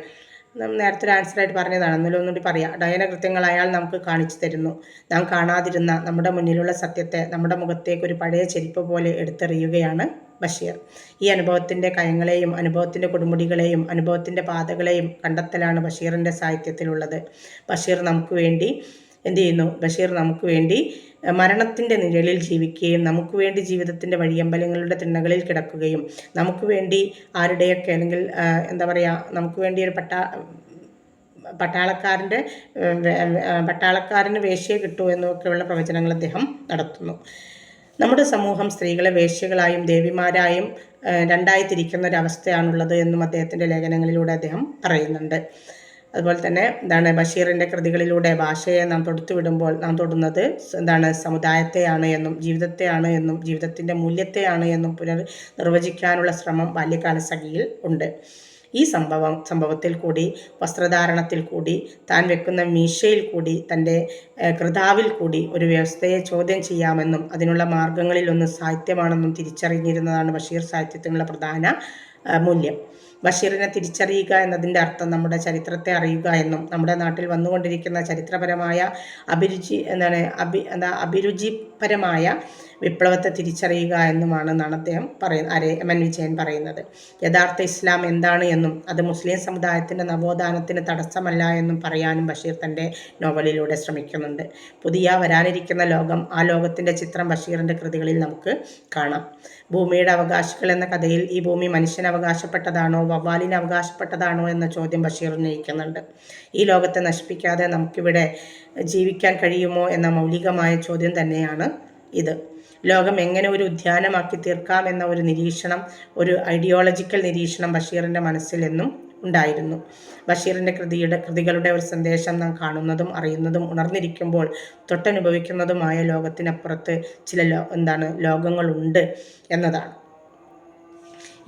നേരത്തെ ഒരു ആൻസറായിട്ട് പറഞ്ഞതാണ്, എന്നാലും ഒന്നുകൂടി പറയാം. ഡയനകൃത്യങ്ങൾ അയാൾ നമുക്ക് കാണിച്ചു തരുന്നു. നാം കാണാതിരുന്ന നമ്മുടെ മുന്നിലുള്ള സത്യത്തെ നമ്മുടെ മുഖത്തേക്ക് ഒരു പഴയ ചെരുപ്പ് പോലെ എടുത്തെറിയുകയാണ് ബഷീർ. ഈ അനുഭവത്തിൻ്റെ കയങ്ങളെയും അനുഭവത്തിൻ്റെ കൊടുമുടികളെയും അനുഭവത്തിൻ്റെ പാതകളെയും കണ്ടെത്തലാണ് ബഷീറിൻ്റെ സാഹിത്യത്തിലുള്ളത്. ബഷീർ നമുക്ക് വേണ്ടി എന്ത് ചെയ്യുന്നു? ബഷീർ നമുക്ക് വേണ്ടി മരണത്തിൻ്റെ നിഴലിൽ ജീവിക്കുകയും നമുക്ക് വേണ്ടി ജീവിതത്തിൻ്റെ വഴിയമ്പലങ്ങളുടെ തിണ്ണകളിൽ കിടക്കുകയും നമുക്ക് വേണ്ടി ആരുടെയൊക്കെ അല്ലെങ്കിൽ എന്താ പറയുക നമുക്ക് വേണ്ടി ഒരു പട്ടാളക്കാരന് വേശ്യയെ കിട്ടൂ എന്നൊക്കെയുള്ള പ്രവചനങ്ങൾ അദ്ദേഹം നടത്തുന്നു. നമ്മുടെ സമൂഹം സ്ത്രീകളെ വേശ്യകളായും ദേവിമാരായും രണ്ടായി തിരിക്കുന്ന ഒരവസ്ഥയാണുള്ളത് എന്നും അദ്ദേഹത്തിൻ്റെ ലേഖനങ്ങളിലൂടെ അദ്ദേഹം പറയുന്നുണ്ട്. അതുപോലെ തന്നെ എന്താണ് ബഷീറിൻ്റെ കൃതികളിലൂടെ ഭാഷയെ നാം തൊടുത്തുവിടുമ്പോൾ നാം തൊടുന്നത് എന്താണ് സമുദായത്തെയാണ് എന്നും ജീവിതത്തെയാണ് എന്നും ജീവിതത്തിൻ്റെ മൂല്യത്തെയാണ് എന്നും നിർവചിക്കാനുള്ള ശ്രമം ബാല്യകാലസഖിയിൽ ഉണ്ട്. ഈ സംഭവത്തിൽ കൂടി വസ്ത്രധാരണത്തിൽ കൂടി താൻ വെക്കുന്ന മീശയിൽ കൂടി തൻ്റെ കൃതാവിൽ കൂടി ഒരു വ്യവസ്ഥയെ ചോദ്യം ചെയ്യാമെന്നും അതിനുള്ള മാർഗങ്ങളിലൊന്ന് സാഹിത്യമാണെന്നും തിരിച്ചറിഞ്ഞിരുന്നതാണ് ബഷീർ സാഹിത്യത്തിനുള്ള പ്രധാന മൂല്യം. ബഷീറിനെ തിരിച്ചറിയുക എന്നതിൻ്റെ അർത്ഥം നമ്മുടെ ചരിത്രത്തെ അറിയുക എന്നും നമ്മുടെ നാട്ടിൽ വന്നുകൊണ്ടിരിക്കുന്ന ചരിത്രപരമായ അഭിരുചിപരമായ വിപ്ലവത്തെ തിരിച്ചറിയുക എന്നുമാണെന്നാണ് അദ്ദേഹം എം.എൻ. വിജയൻ പറയുന്നത്. യഥാർത്ഥ ഇസ്ലാം എന്താണ് എന്നും അത് മുസ്ലിം സമുദായത്തിൻ്റെ നവോത്ഥാനത്തിന് തടസ്സമല്ല എന്നും പറയാനും ബഷീർ തൻ്റെ നോവലിലൂടെ ശ്രമിക്കുന്നുണ്ട്. വരാനിരിക്കുന്ന ലോകം, ആ ലോകത്തിൻ്റെ ചിത്രം ബഷീറിൻ്റെ കൃതികളിൽ നമുക്ക് കാണാം. ഭൂമിയുടെ അവകാശികൾ എന്ന കഥയിൽ ഈ ഭൂമി മനുഷ്യന് അവകാശപ്പെട്ടതാണോ വവ്വാലിന് അവകാശപ്പെട്ടതാണോ എന്ന ചോദ്യം ബഷീർ ഉന്നയിക്കുന്നുണ്ട്. ഈ ലോകത്തെ നശിപ്പിക്കാതെ നമുക്കിവിടെ ജീവിക്കാൻ കഴിയുമോ എന്ന മൗലികമായ ചോദ്യം തന്നെയാണ് ഇത്. ലോകം എങ്ങനെ ഒരു ഉദ്യാനമാക്കി തീർക്കാം എന്ന ഒരു നിരീക്ഷണം, ഒരു ഐഡിയോളജിക്കൽ നിരീക്ഷണം ബഷീറിൻ്റെ മനസ്സിൽ എന്നും ഉണ്ടായിരുന്നു. ബഷീറിൻ്റെ കൃതികളുടെ ഒരു സന്ദേശം നാം കാണുന്നതും അറിയുന്നതും ഉണർന്നിരിക്കുമ്പോൾ തൊട്ടനുഭവിക്കുന്നതുമായ ലോകത്തിനപ്പുറത്ത് ചില ലോകങ്ങളുണ്ട് എന്നതാണ്.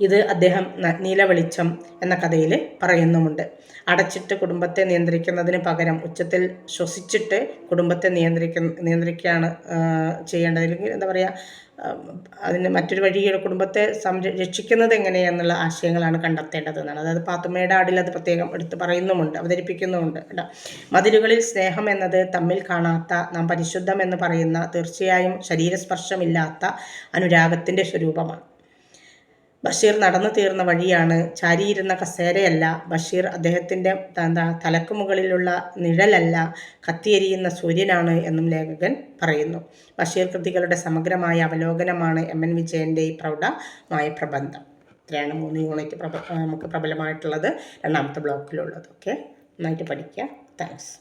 ഇത് അദ്ദേഹം നീലവെളിച്ചം എന്ന കഥയിൽ പറയുന്നുമുണ്ട്. അടച്ചിട്ട് കുടുംബത്തെ നിയന്ത്രിക്കുന്നതിന് പകരം ഉച്ചത്തിൽ ശ്വസിച്ചിട്ട് കുടുംബത്തെ നിയന്ത്രിക്കുകയാണ് ചെയ്യേണ്ടത്. അല്ലെങ്കിൽ എന്താ പറയുക, അതിന് മറ്റൊരു വഴിയുടെ കുടുംബത്തെ രക്ഷിക്കുന്നത് എങ്ങനെയെന്നുള്ള ആശയങ്ങളാണ് കണ്ടെത്തേണ്ടതെന്നാണ്. അതായത് പാത്തുമ്മയുടെ ആടിൽ അത് പ്രത്യേകം എടുത്ത് പറയുന്നുമുണ്ട്, അവതരിപ്പിക്കുന്നുമുണ്ട്. മതിലുകളിൽ സ്നേഹം എന്നത് തമ്മിൽ കാണാത്ത നാം പരിശുദ്ധം എന്ന് പറയുന്ന തീർച്ചയായും ശരീരസ്പർശമില്ലാത്ത അനുരാഗത്തിൻ്റെ സ്വരൂപമാണ്. ബഷീർ നടന്നു തീർന്ന വഴിയാണ്, ചാരിയിരുന്ന കസേരയല്ല. ബഷീർ അദ്ദേഹത്തിൻ്റെ തലക്ക് മുകളിലുള്ള നിഴലല്ല, കത്തിയെരിയുന്ന സൂര്യനാണ് എന്നും ലേഖകൻ പറയുന്നു. ബഷീർ കൃതികളുടെ സമഗ്രമായ അവലോകനമാണ് എം.എൻ. വിജയൻ്റെ ഈ പ്രൗഢമായ പ്രബന്ധം. ഇത്രയാണ് 3 യൂണിറ്റ് നമുക്ക് പ്രബലമായിട്ടുള്ളത്, രണ്ടാമത്തെ ബ്ലോക്കിലുള്ളത്. ഓക്കെ, നന്നായിട്ട് പഠിക്കുക. താങ്ക്സ്.